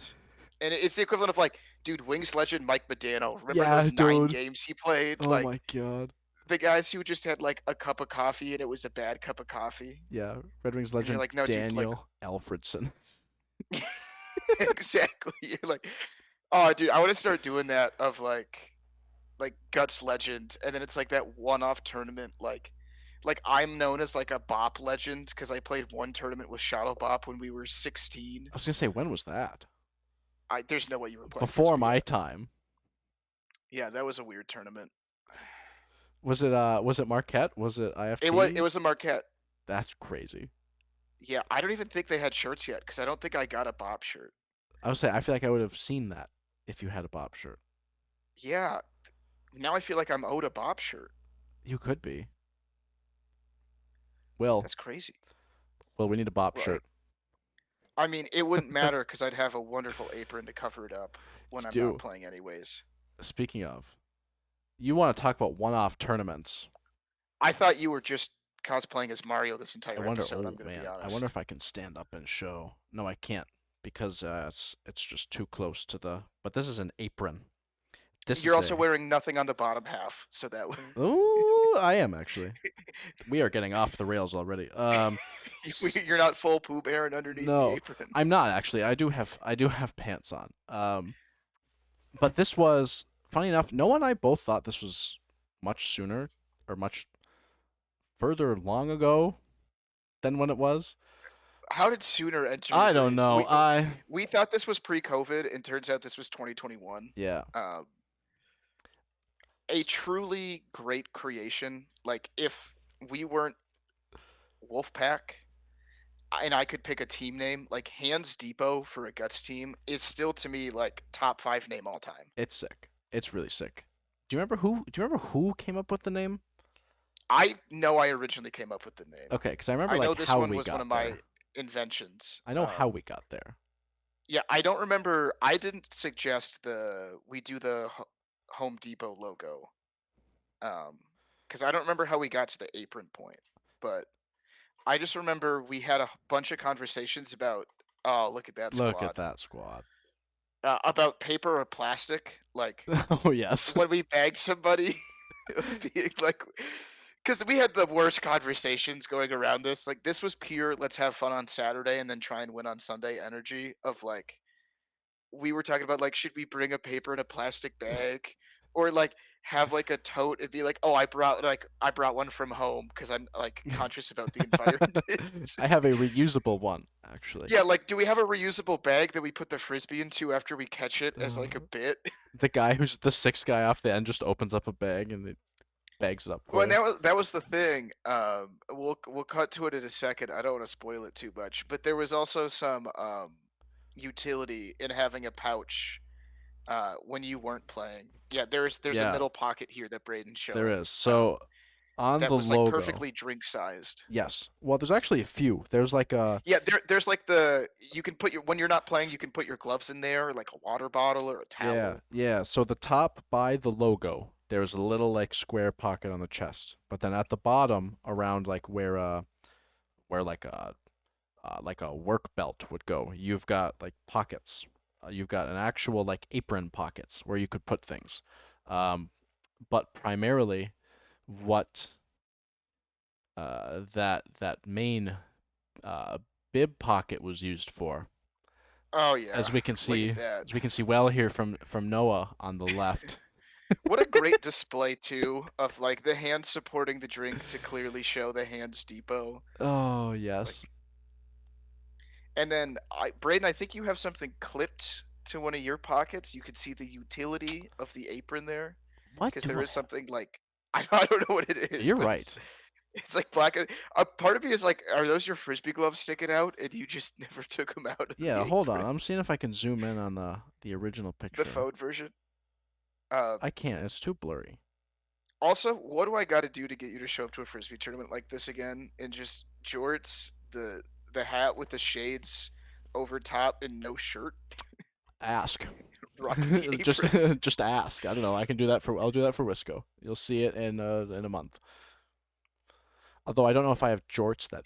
[SPEAKER 1] and it's the equivalent of like, "Dude, Wings legend Mike Modano. Remember
[SPEAKER 2] Yeah,
[SPEAKER 1] those 9
[SPEAKER 2] dude.
[SPEAKER 1] games he played?
[SPEAKER 2] Oh
[SPEAKER 1] Like
[SPEAKER 2] my god.
[SPEAKER 1] the guys who just had like a cup of coffee and it was a bad cup of coffee."
[SPEAKER 2] Yeah, Red Wings
[SPEAKER 1] And you're
[SPEAKER 2] legend
[SPEAKER 1] like, "No, dude, like
[SPEAKER 2] Daniel Alfredson.
[SPEAKER 1] exactly." You're like, "Oh, dude, I want to start doing that of like Guts legend, and then it's like that one-off tournament, like I'm known as like a bop legend because I played one tournament with Shadow Bop when we were 16.
[SPEAKER 2] I was gonna say, when was that?
[SPEAKER 1] There's no way you were playing
[SPEAKER 2] Before
[SPEAKER 1] frisbee
[SPEAKER 2] my
[SPEAKER 1] yet.
[SPEAKER 2] time.
[SPEAKER 1] Yeah, that was a weird tournament.
[SPEAKER 2] Was it Marquette? Was it
[SPEAKER 1] It
[SPEAKER 2] IFT?
[SPEAKER 1] was a Marquette.
[SPEAKER 2] That's crazy.
[SPEAKER 1] Yeah, I don't even think they had shirts yet because I don't think I got a Bop shirt.
[SPEAKER 2] I would say I feel like I would have seen that if you had a Bob shirt.
[SPEAKER 1] Yeah, now I feel like I'm owed a Bop shirt.
[SPEAKER 2] You could be. Well,
[SPEAKER 1] That's crazy.
[SPEAKER 2] we need a Bob
[SPEAKER 1] Like,
[SPEAKER 2] shirt.
[SPEAKER 1] I mean, it wouldn't matter because I'd have a wonderful apron to cover it up when
[SPEAKER 2] You
[SPEAKER 1] I'm not
[SPEAKER 2] do.
[SPEAKER 1] playing anyways.
[SPEAKER 2] Speaking of, You want to talk about one-off tournaments?
[SPEAKER 1] I thought you were just cosplaying as Mario this
[SPEAKER 2] I
[SPEAKER 1] entire
[SPEAKER 2] wonder.
[SPEAKER 1] episode. I'm
[SPEAKER 2] Oh
[SPEAKER 1] gonna be
[SPEAKER 2] man, I wonder
[SPEAKER 1] honest.
[SPEAKER 2] if I can stand up and show. No, I can't because it's just too close to the. But this is an apron. This
[SPEAKER 1] You're
[SPEAKER 2] is
[SPEAKER 1] also
[SPEAKER 2] a.
[SPEAKER 1] wearing nothing on the bottom half, so that
[SPEAKER 2] Oh, I am actually. We are getting off the rails already.
[SPEAKER 1] you're not full Pooh Bear underneath the
[SPEAKER 2] No,
[SPEAKER 1] apron.
[SPEAKER 2] I'm not actually. I do have pants on. But this was funny enough. Noah and I both thought this was much sooner or much further long ago than when it was.
[SPEAKER 1] How did Sooner enter your
[SPEAKER 2] I don't
[SPEAKER 1] brain?
[SPEAKER 2] know.
[SPEAKER 1] We thought this was pre-COVID, and turns out this was 2021.
[SPEAKER 2] Yeah.
[SPEAKER 1] Um, a truly great creation. Like if we weren't Wolfpack, and I could pick a team name, like Hands Depot for a Guts team is still to me like top five name all time.
[SPEAKER 2] It's sick. It's really sick. Do you remember who came up with the name?
[SPEAKER 1] I know I originally came up with the name.
[SPEAKER 2] Okay, because I remember
[SPEAKER 1] I know
[SPEAKER 2] like
[SPEAKER 1] this
[SPEAKER 2] how
[SPEAKER 1] one
[SPEAKER 2] we
[SPEAKER 1] was one
[SPEAKER 2] got
[SPEAKER 1] of my
[SPEAKER 2] there.
[SPEAKER 1] inventions.
[SPEAKER 2] I know how we got there.
[SPEAKER 1] Yeah, I don't remember. I didn't suggest we do the Home Depot logo, um, because I don't remember how we got to the apron point. But I just remember we had a bunch of conversations about. Oh, look at that
[SPEAKER 2] Look at
[SPEAKER 1] squad.
[SPEAKER 2] that squad.
[SPEAKER 1] About paper or plastic, like
[SPEAKER 2] Oh yes.
[SPEAKER 1] when we bag somebody, of being like, because we had the worst conversations going around this. Like this was pure, let's have fun on Saturday and then try and win on Sunday energy of like we were talking about like should we bring a paper in a plastic bag or like have like a tote and be like, oh, I brought one from home because I'm like conscious about the environment.
[SPEAKER 2] I have a reusable one actually.
[SPEAKER 1] Yeah, like do we have a reusable bag that we put the frisbee into after we catch it as like a
[SPEAKER 2] Uh,
[SPEAKER 1] bit?
[SPEAKER 2] the guy who's the sixth guy off the end just opens up a bag and it bags it up
[SPEAKER 1] Well,
[SPEAKER 2] for
[SPEAKER 1] and
[SPEAKER 2] you.
[SPEAKER 1] that was the thing. We'll cut to it in a second. I don't want to spoil it too much, but there was also some utility in having a pouch when you weren't playing. Yeah, there's a
[SPEAKER 2] Yeah,
[SPEAKER 1] middle pocket here that Braden's
[SPEAKER 2] there
[SPEAKER 1] showing
[SPEAKER 2] is. So on
[SPEAKER 1] that
[SPEAKER 2] the
[SPEAKER 1] was like
[SPEAKER 2] logo,
[SPEAKER 1] perfectly drink sized.
[SPEAKER 2] yes. Well, there's actually a few. There's like a
[SPEAKER 1] Yeah, there's like the you can put your when you're not playing, you can put your gloves in there, like a water bottle or a
[SPEAKER 2] yeah,
[SPEAKER 1] towel.
[SPEAKER 2] yeah. So the top by the logo, there's a little like square pocket on the chest, but then at the bottom, around like where like a work belt would go, you've got like pockets. You've got an actual like apron pockets where you could put things. Um, but primarily, what that main uh, bib pocket was used for,
[SPEAKER 1] Oh
[SPEAKER 2] as
[SPEAKER 1] yeah,
[SPEAKER 2] we can
[SPEAKER 1] look
[SPEAKER 2] see,
[SPEAKER 1] at that.
[SPEAKER 2] as we can see well here from Noah on the left.
[SPEAKER 1] What a great display too of like the hand supporting the drink to clearly show the Hands Depot.
[SPEAKER 2] Oh yes.
[SPEAKER 1] Like, and then Braden, I think you have something clipped to one of your pockets. You could see the utility of the apron there
[SPEAKER 2] What
[SPEAKER 1] because
[SPEAKER 2] do
[SPEAKER 1] there
[SPEAKER 2] I?
[SPEAKER 1] is something like I don't know what it is,
[SPEAKER 2] You're
[SPEAKER 1] but
[SPEAKER 2] right.
[SPEAKER 1] it's like black. A part of me is like, are those your frisbee gloves sticking out, and you just never took them out of the
[SPEAKER 2] Yeah, hold on.
[SPEAKER 1] apron,
[SPEAKER 2] I'm seeing if I can zoom in on the original
[SPEAKER 1] the
[SPEAKER 2] picture.
[SPEAKER 1] phone version? Um,
[SPEAKER 2] I can't. It's too blurry.
[SPEAKER 1] Also, what do I got to do to get you to show up to a frisbee tournament like this again in just jorts, the hat with the shades over top, and no shirt,
[SPEAKER 2] Ask.
[SPEAKER 1] rocking the
[SPEAKER 2] just
[SPEAKER 1] apron?
[SPEAKER 2] just ask. I don't know. I'll do that for Wisco. You'll see it in a month. Although I don't know if I have jorts that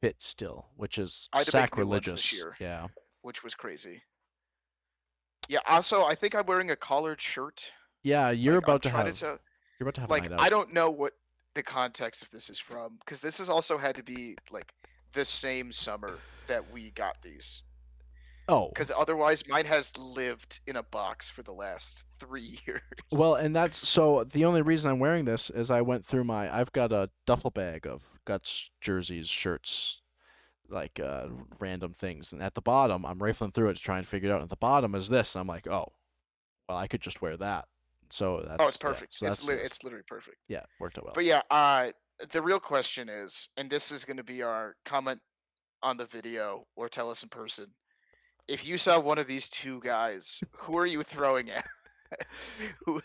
[SPEAKER 2] fit still, which is
[SPEAKER 1] I had to make new ones this
[SPEAKER 2] sacrilegious.
[SPEAKER 1] year,
[SPEAKER 2] Yeah.
[SPEAKER 1] which was crazy. Yeah. Also, I think I'm wearing a collared shirt.
[SPEAKER 2] Yeah,
[SPEAKER 1] Like I'm trying to tell.
[SPEAKER 2] you're about to have a
[SPEAKER 1] Like
[SPEAKER 2] night
[SPEAKER 1] I
[SPEAKER 2] out.
[SPEAKER 1] don't know what the context of this is from because this has also had to be like the same summer that we got these.
[SPEAKER 2] Oh.
[SPEAKER 1] Because otherwise, mine has lived in a box for the last 3 years.
[SPEAKER 2] Well, and that's so the only reason I'm wearing this is I've got a duffel bag of Guts jerseys, shirts, like random things. And at the bottom, I'm rifling through it to try and figure it out. And at the bottom is this. I'm like, oh, well, I could just wear that. So
[SPEAKER 1] Oh, it's
[SPEAKER 2] that's yeah.
[SPEAKER 1] perfect.
[SPEAKER 2] So that's this.
[SPEAKER 1] It's literally perfect.
[SPEAKER 2] Yeah, worked out well.
[SPEAKER 1] But yeah, the real question is, and this is going to be our comment on the video or tell us in person. If you saw one of these two guys, who are you throwing at? Who,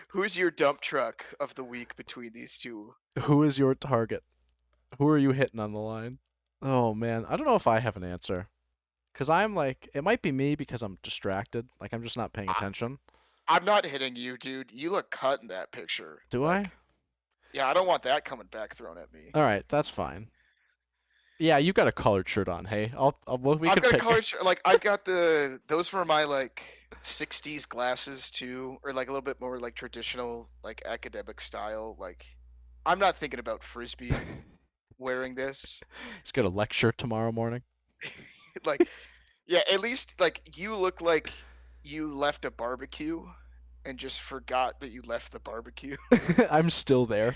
[SPEAKER 1] who's your dump truck of the week between these two?
[SPEAKER 2] Who is your target? Who are you hitting on the line? Oh man, I don't know if I have an answer. Cause I'm like, it might be me because I'm distracted. Like I'm just not paying
[SPEAKER 1] I,
[SPEAKER 2] attention.
[SPEAKER 1] I'm not hitting you, dude. You look cut in that picture.
[SPEAKER 2] Do I?
[SPEAKER 1] Like, yeah, I don't want that coming back thrown at me.
[SPEAKER 2] All right, that's fine. Yeah, you got a colored shirt on. Hey, well, we
[SPEAKER 1] I've
[SPEAKER 2] could
[SPEAKER 1] got a
[SPEAKER 2] pick.
[SPEAKER 1] college like I've got those were my like 60s glasses too, or like a little bit more like traditional, like academic style. Like, I'm not thinking about frisbee wearing this.
[SPEAKER 2] He's got a lecture tomorrow morning.
[SPEAKER 1] Like, yeah, at least like you look like you left a barbecue and just forgot that you left the barbecue.
[SPEAKER 2] I'm still there.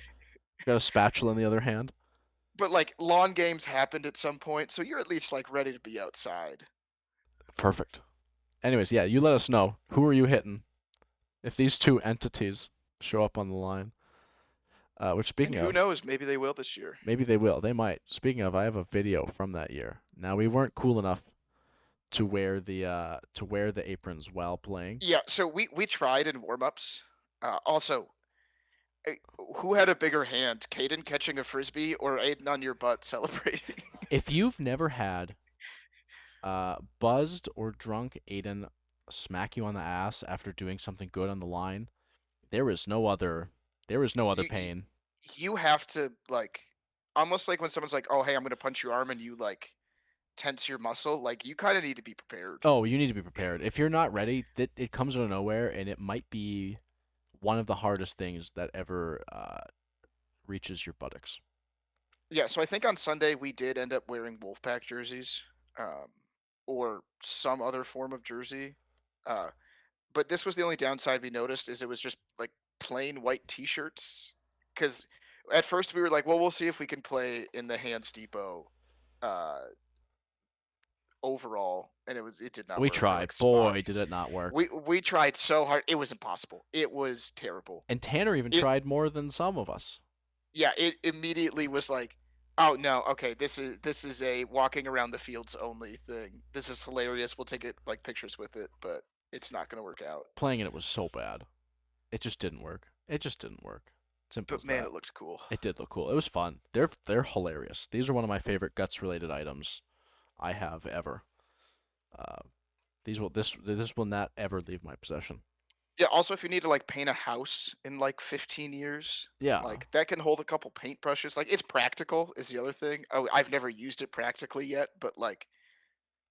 [SPEAKER 2] Got a spatula in the other hand.
[SPEAKER 1] But like lawn games happened at some point, so you're at least like ready to be outside.
[SPEAKER 2] Perfect. Anyways, yeah, you let us know. Who are you hitting if these two entities show up on the line? Which,
[SPEAKER 1] And
[SPEAKER 2] speaking
[SPEAKER 1] who
[SPEAKER 2] of,
[SPEAKER 1] knows, maybe they will this year.
[SPEAKER 2] maybe they will. They might. Speaking of, I have a video from that year. Now we weren't cool enough to wear the aprons while playing.
[SPEAKER 1] Yeah, so we tried in warm-ups. Also, eh, who had a bigger hand, Caden catching a frisbee or Aiden on your butt celebrating?
[SPEAKER 2] If you've never had buzzed or drunk Aiden smack you on the ass after doing something good on the line, there is no other there is no other
[SPEAKER 1] you, you
[SPEAKER 2] pain.
[SPEAKER 1] you have to like almost like when someone's like, "Oh, hey, I'm gonna punch your arm," and you like tense your muscle. Like you kind of need to be prepared.
[SPEAKER 2] Oh, you need to be prepared. If you're not ready, it comes out of nowhere, and it might be one of the hardest things that ever reaches your buttocks.
[SPEAKER 1] Yeah, so I think on Sunday we did end up wearing Wolfpack jerseys, um, or some other form of jersey. Uh, but this was the only downside we noticed is it was just like plain white T-shirts. Because at first we were like, well, we'll see if we can play in the Hands Depot uh, overall, and it did not
[SPEAKER 2] We
[SPEAKER 1] work. We're
[SPEAKER 2] tried.
[SPEAKER 1] like,
[SPEAKER 2] Boy,
[SPEAKER 1] Spock.
[SPEAKER 2] did it not work.
[SPEAKER 1] We tried so hard, it was impossible. It was terrible.
[SPEAKER 2] And Tanner even
[SPEAKER 1] It
[SPEAKER 2] tried more than some of us.
[SPEAKER 1] Yeah, it immediately was like, "Oh, no, okay, this is a walking around the fields only thing. This is hilarious. We'll take it like pictures with it, but it's not gonna work out."
[SPEAKER 2] Playing in it was so bad. It just didn't work. It just didn't work. Simple
[SPEAKER 1] But
[SPEAKER 2] as
[SPEAKER 1] man,
[SPEAKER 2] that.
[SPEAKER 1] it looked cool.
[SPEAKER 2] It did look cool. It was fun. They're hilarious. These are one of my favorite guts related items I have ever. Uh, this will not ever leave my possession.
[SPEAKER 1] Yeah, also if you need to like paint a house in like 15 years,
[SPEAKER 2] Yeah.
[SPEAKER 1] like that can hold a couple paintbrushes. Like it's practical is the other thing. Oh, I've never used it practically yet, but like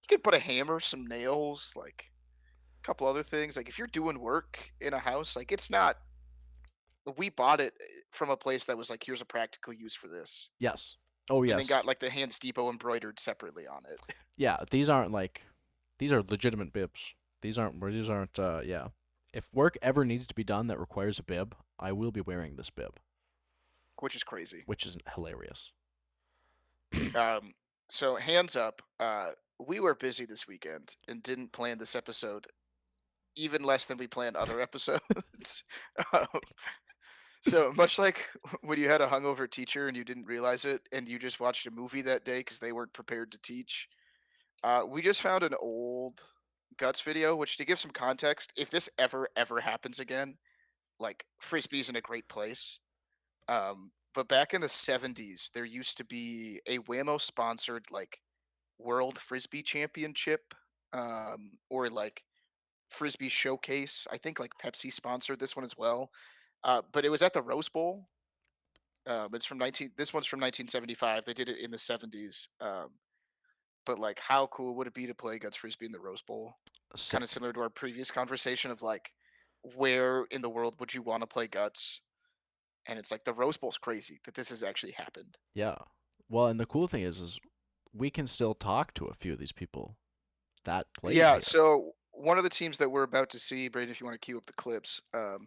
[SPEAKER 1] you could put a hammer, some nails, like a couple other things. Like if you're doing work in a house, like it's not we bought it from a place that was like, "Here's a practical use for this,"
[SPEAKER 2] Yes. Oh
[SPEAKER 1] and then
[SPEAKER 2] yes.
[SPEAKER 1] got like the Hands Depot embroidered separately on it.
[SPEAKER 2] Yeah. These aren't like these are legitimate bibs. These aren't. Yeah. If work ever needs to be done that requires a bib, I will be wearing this bib,
[SPEAKER 1] Which is crazy.
[SPEAKER 2] which is hilarious.
[SPEAKER 1] Um, so hands up, we were busy this weekend and didn't plan this episode even less than we planned other episodes. um, so much like when you had a hungover teacher and you didn't realize it, and you just watched a movie that day because they weren't prepared to teach. We just found an old Guts video, which to give some context, if this ever happens again, like frisbee's in a great place. But back in the 70s, there used to be a Whammo sponsored like World Frisbee Championship, or like Frisbee Showcase. I think like Pepsi sponsored this one as well. But it was at the Rose Bowl. It's from 19. This one's from 1975. They did it in the 70s. But like, how cool would it be to play Guts Frisbee in the Rose Bowl? Kind of
[SPEAKER 2] Sick.
[SPEAKER 1] similar to our previous conversation of like, where in the world would you want to play Guts? And it's like the Rose Bowl's crazy that this has actually happened.
[SPEAKER 2] Yeah. Well, and the cool thing is we can still talk to a few of these people that played
[SPEAKER 1] Yeah.
[SPEAKER 2] here.
[SPEAKER 1] So one of the teams that we're about to see, Braden, if you want to cue up the clips, oh,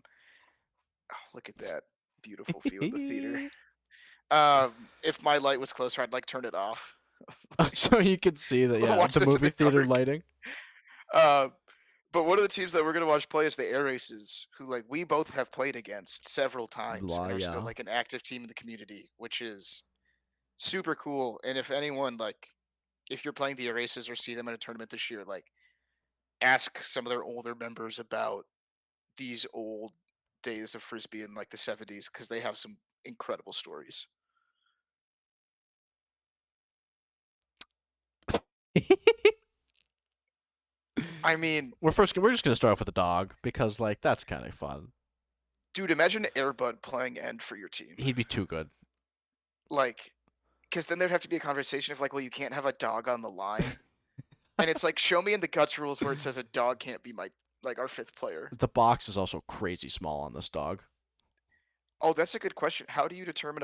[SPEAKER 1] look at that beautiful view of the theater. If my light was closer, I'd like turn it off. Like,
[SPEAKER 2] So you could see that, yeah,
[SPEAKER 1] watch
[SPEAKER 2] the
[SPEAKER 1] this in
[SPEAKER 2] movie
[SPEAKER 1] the
[SPEAKER 2] theater
[SPEAKER 1] dark.
[SPEAKER 2] lighting.
[SPEAKER 1] Uh, but one of the teams that we're gonna watch play is the Air Aces, who like we both have played against several times
[SPEAKER 2] La,
[SPEAKER 1] and are still
[SPEAKER 2] yeah.
[SPEAKER 1] like an active team in the community, which is super cool. And if anyone like if you're playing the Air Aces or see them in a tournament this year, like ask some of their older members about these old days of frisbee in like the 70s because they have some incredible stories. I mean,
[SPEAKER 2] We're just gonna start off with the dog because like that's kind of fun.
[SPEAKER 1] dude, imagine Airbud playing end for your team.
[SPEAKER 2] He'd be too good.
[SPEAKER 1] Like, because then there'd have to be a conversation of like, well, you can't have a dog on the line, and it's like, show me in the guts rules where it says a dog can't be my like our fifth player.
[SPEAKER 2] The box is also crazy small on this dog.
[SPEAKER 1] Oh, that's a good question. How do you determine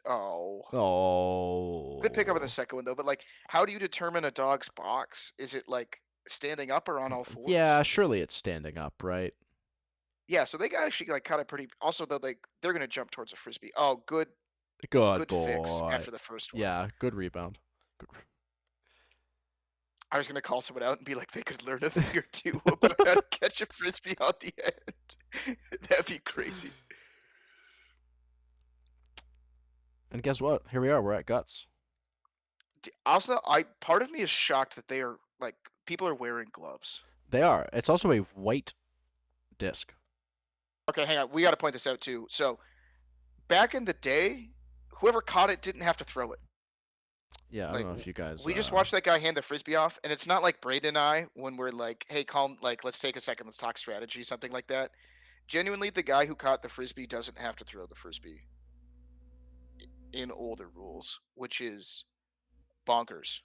[SPEAKER 1] oh, good pick up on the
[SPEAKER 2] Oh.
[SPEAKER 1] second one though. But like, how do you determine a dog's box? Is it like standing up or on all
[SPEAKER 2] Yeah,
[SPEAKER 1] fours?
[SPEAKER 2] surely it's standing up, right?
[SPEAKER 1] Yeah, so they got actually like kind of pretty. Also, though, like they're gonna jump towards a frisbee. Oh, good,
[SPEAKER 2] Good
[SPEAKER 1] good fix
[SPEAKER 2] boy.
[SPEAKER 1] after the first one.
[SPEAKER 2] Yeah, good rebound. Good.
[SPEAKER 1] I was gonna call someone out and be like, they could learn a thing or two about how to catch a frisbee on the end. That'd be crazy.
[SPEAKER 2] And guess what? Here we are. We're at guts.
[SPEAKER 1] Also, I part of me is shocked that they are like people are wearing gloves.
[SPEAKER 2] They are. It's also a white disc.
[SPEAKER 1] Okay, hang on. We got to point this out too. So back in the day, whoever caught it didn't have to throw it.
[SPEAKER 2] Yeah, I don't
[SPEAKER 1] Like
[SPEAKER 2] know if you guys.
[SPEAKER 1] we just watched that guy hand the frisbee off, and it's not like Braden and I when we're like, "Hey, calm, like let's take a second, let's talk strategy, something like that." Genuinely, the guy who caught the frisbee doesn't have to throw the frisbee in older rules, which is bonkers.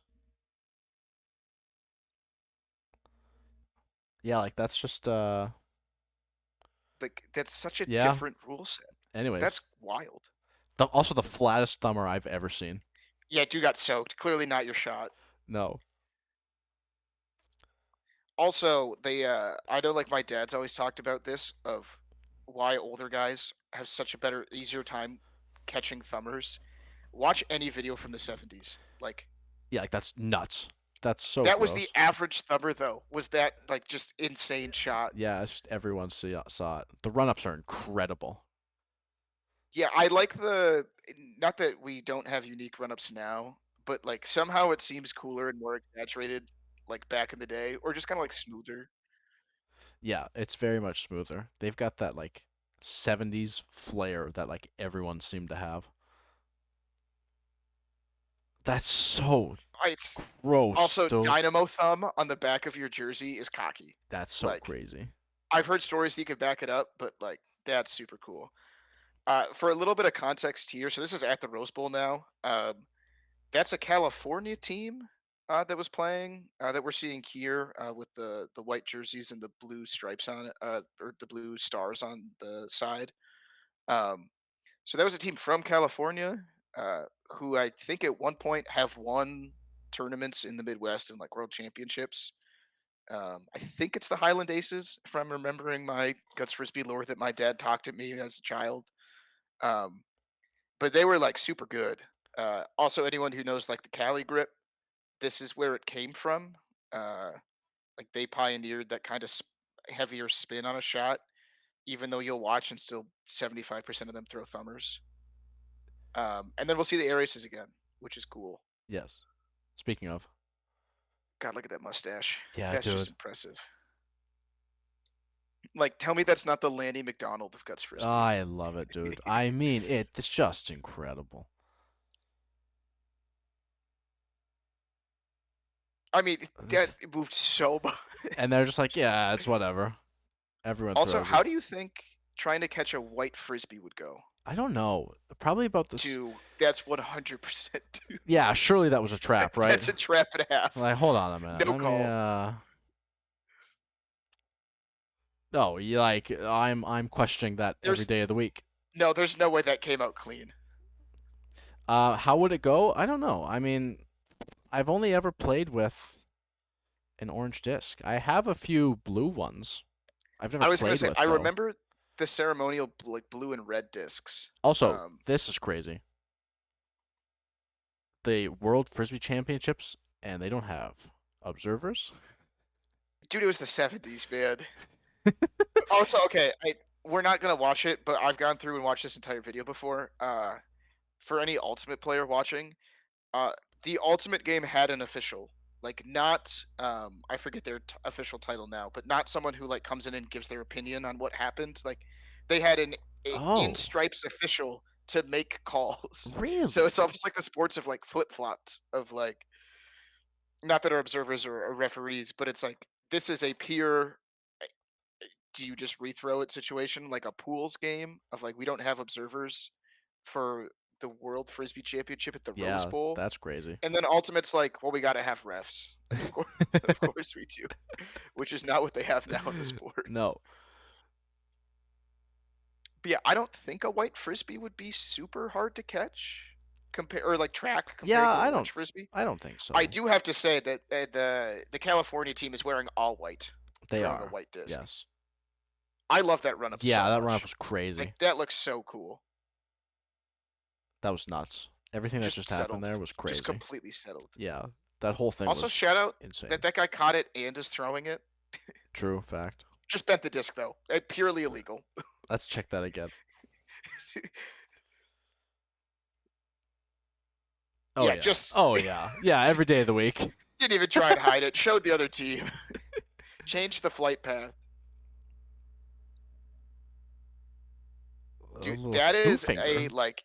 [SPEAKER 2] Yeah, like that's just.
[SPEAKER 1] Like that's such a
[SPEAKER 2] Yeah.
[SPEAKER 1] different rule set.
[SPEAKER 2] Anyways,
[SPEAKER 1] That's wild.
[SPEAKER 2] also the flattest thumber I've ever seen.
[SPEAKER 1] Yeah, dude got soaked. Clearly not your shot.
[SPEAKER 2] No.
[SPEAKER 1] Also, they I know like my dad's always talked about this of why older guys have such a better easier time catching thumbers. Watch any video from the 70s. Like
[SPEAKER 2] Yeah, like that's nuts. That's so
[SPEAKER 1] that was the
[SPEAKER 2] gross.
[SPEAKER 1] average thumber though. Was that like just insane shot.
[SPEAKER 2] Yeah, it's just everyone saw it. The run ups are incredible.
[SPEAKER 1] Yeah, I like the not that we don't have unique run-ups now, but like somehow it seems cooler and more exaggerated like back in the day or just kind of like smoother.
[SPEAKER 2] Yeah, it's very much smoother. They've got that like 70s flair that like everyone seemed to have. That's so
[SPEAKER 1] It's
[SPEAKER 2] gross,
[SPEAKER 1] also
[SPEAKER 2] dude.
[SPEAKER 1] dynamo thumb on the back of your jersey is cocky.
[SPEAKER 2] That's so
[SPEAKER 1] Like
[SPEAKER 2] crazy.
[SPEAKER 1] I've heard stories that you could back it up, but like that's super cool. For a little bit of context here, so this is at the Rose Bowl now. That's a California team that was playing that we're seeing here with the white jerseys and the blue stripes on it, or the blue stars on the side. Um, so that was a team from California who I think at one point have won tournaments in the Midwest and like world championships. I think it's the Highland Aces, if I'm remembering my Guts Frisbee lore that my dad talked at me as a child. Um, but they were like super good. Also, anyone who knows like the Cali grip, this is where it came from. Uh, like they pioneered that kind of heavier spin on a shot, even though you'll watch and still 75% of them throw thumbers. And then we'll see the air races again, which is cool.
[SPEAKER 2] Yes. Speaking of.
[SPEAKER 1] God, look at that mustache.
[SPEAKER 2] Yeah,
[SPEAKER 1] That's just
[SPEAKER 2] dude.
[SPEAKER 1] impressive. Like, tell me that's not the Lanny McDonald of Guts Frisbee.
[SPEAKER 2] I love it, dude. I mean, it's just incredible.
[SPEAKER 1] I mean, that moved so much.
[SPEAKER 2] And they're just like, yeah, it's whatever. Everyone
[SPEAKER 1] Also,
[SPEAKER 2] throws it.
[SPEAKER 1] how do you think trying to catch a white frisbee would go?
[SPEAKER 2] I don't know. Probably about this.
[SPEAKER 1] To that's 100% dude.
[SPEAKER 2] Yeah, surely that was a trap, right?
[SPEAKER 1] That's a trap and a half.
[SPEAKER 2] Like, hold on a minute.
[SPEAKER 1] No
[SPEAKER 2] Let me.
[SPEAKER 1] call.
[SPEAKER 2] No, you like I'm questioning that every
[SPEAKER 1] There's
[SPEAKER 2] day of the week.
[SPEAKER 1] no, there's no way that came out clean.
[SPEAKER 2] How would it go? I don't know. I mean, I've only ever played with an orange disc. I have a few blue ones. I've never
[SPEAKER 1] I was gonna
[SPEAKER 2] played
[SPEAKER 1] say
[SPEAKER 2] with
[SPEAKER 1] I
[SPEAKER 2] though.
[SPEAKER 1] remember the ceremonial like blue and red discs.
[SPEAKER 2] Also,
[SPEAKER 1] Um,
[SPEAKER 2] this is crazy. The World Frisbee Championships, and they don't have observers.
[SPEAKER 1] dude, it was the 70s, man. Also, okay, we're not gonna watch it, but I've gone through and watched this entire video before. For any Ultimate player watching, uh, the Ultimate game had an official, like not I forget their official title now, but not someone who like comes in and gives their opinion on what happened. Like they had in
[SPEAKER 2] Oh,
[SPEAKER 1] stripes official to make calls. So it's
[SPEAKER 2] really?
[SPEAKER 1] almost like the sports of like flip flopped of like not that our observers or referees, but it's like this is a pure do you just rethrow it situation like a pools game of like we don't have observers for the World Frisbee Championship at the Rose
[SPEAKER 2] Yeah,
[SPEAKER 1] Bowl,
[SPEAKER 2] that's crazy.
[SPEAKER 1] and then Ultimate's like, well, we got to have refs. Of course, of course we do, which is not what they have now in the sport.
[SPEAKER 2] No.
[SPEAKER 1] But yeah, I don't think a white frisbee would be super hard to catch compare or like track compared
[SPEAKER 2] Yeah,
[SPEAKER 1] to an orange frisbee.
[SPEAKER 2] I don't think
[SPEAKER 1] I
[SPEAKER 2] so.
[SPEAKER 1] do have to say that the California team is wearing all white,
[SPEAKER 2] They
[SPEAKER 1] throwing a
[SPEAKER 2] are.
[SPEAKER 1] white disc.
[SPEAKER 2] Yes.
[SPEAKER 1] I love that run up
[SPEAKER 2] Yeah,
[SPEAKER 1] so
[SPEAKER 2] that run up
[SPEAKER 1] much.
[SPEAKER 2] was
[SPEAKER 1] Like
[SPEAKER 2] crazy.
[SPEAKER 1] that looks so cool.
[SPEAKER 2] That was nuts. Everything that
[SPEAKER 1] Just
[SPEAKER 2] just happened
[SPEAKER 1] settled,
[SPEAKER 2] there was
[SPEAKER 1] just
[SPEAKER 2] crazy.
[SPEAKER 1] completely settled.
[SPEAKER 2] Yeah. That whole thing
[SPEAKER 1] Also,
[SPEAKER 2] was
[SPEAKER 1] shout out that
[SPEAKER 2] insane.
[SPEAKER 1] that guy caught it and is throwing it.
[SPEAKER 2] True fact.
[SPEAKER 1] Just bent the disc though. Purely illegal.
[SPEAKER 2] Let's check that again. Oh
[SPEAKER 1] Yeah,
[SPEAKER 2] yeah.
[SPEAKER 1] just
[SPEAKER 2] Oh yeah. Yeah, every day of the week.
[SPEAKER 1] didn't even try and hide it. Showed the other team. Changed the flight path.
[SPEAKER 2] A
[SPEAKER 1] Dude,
[SPEAKER 2] little
[SPEAKER 1] that
[SPEAKER 2] two
[SPEAKER 1] is a
[SPEAKER 2] finger.
[SPEAKER 1] like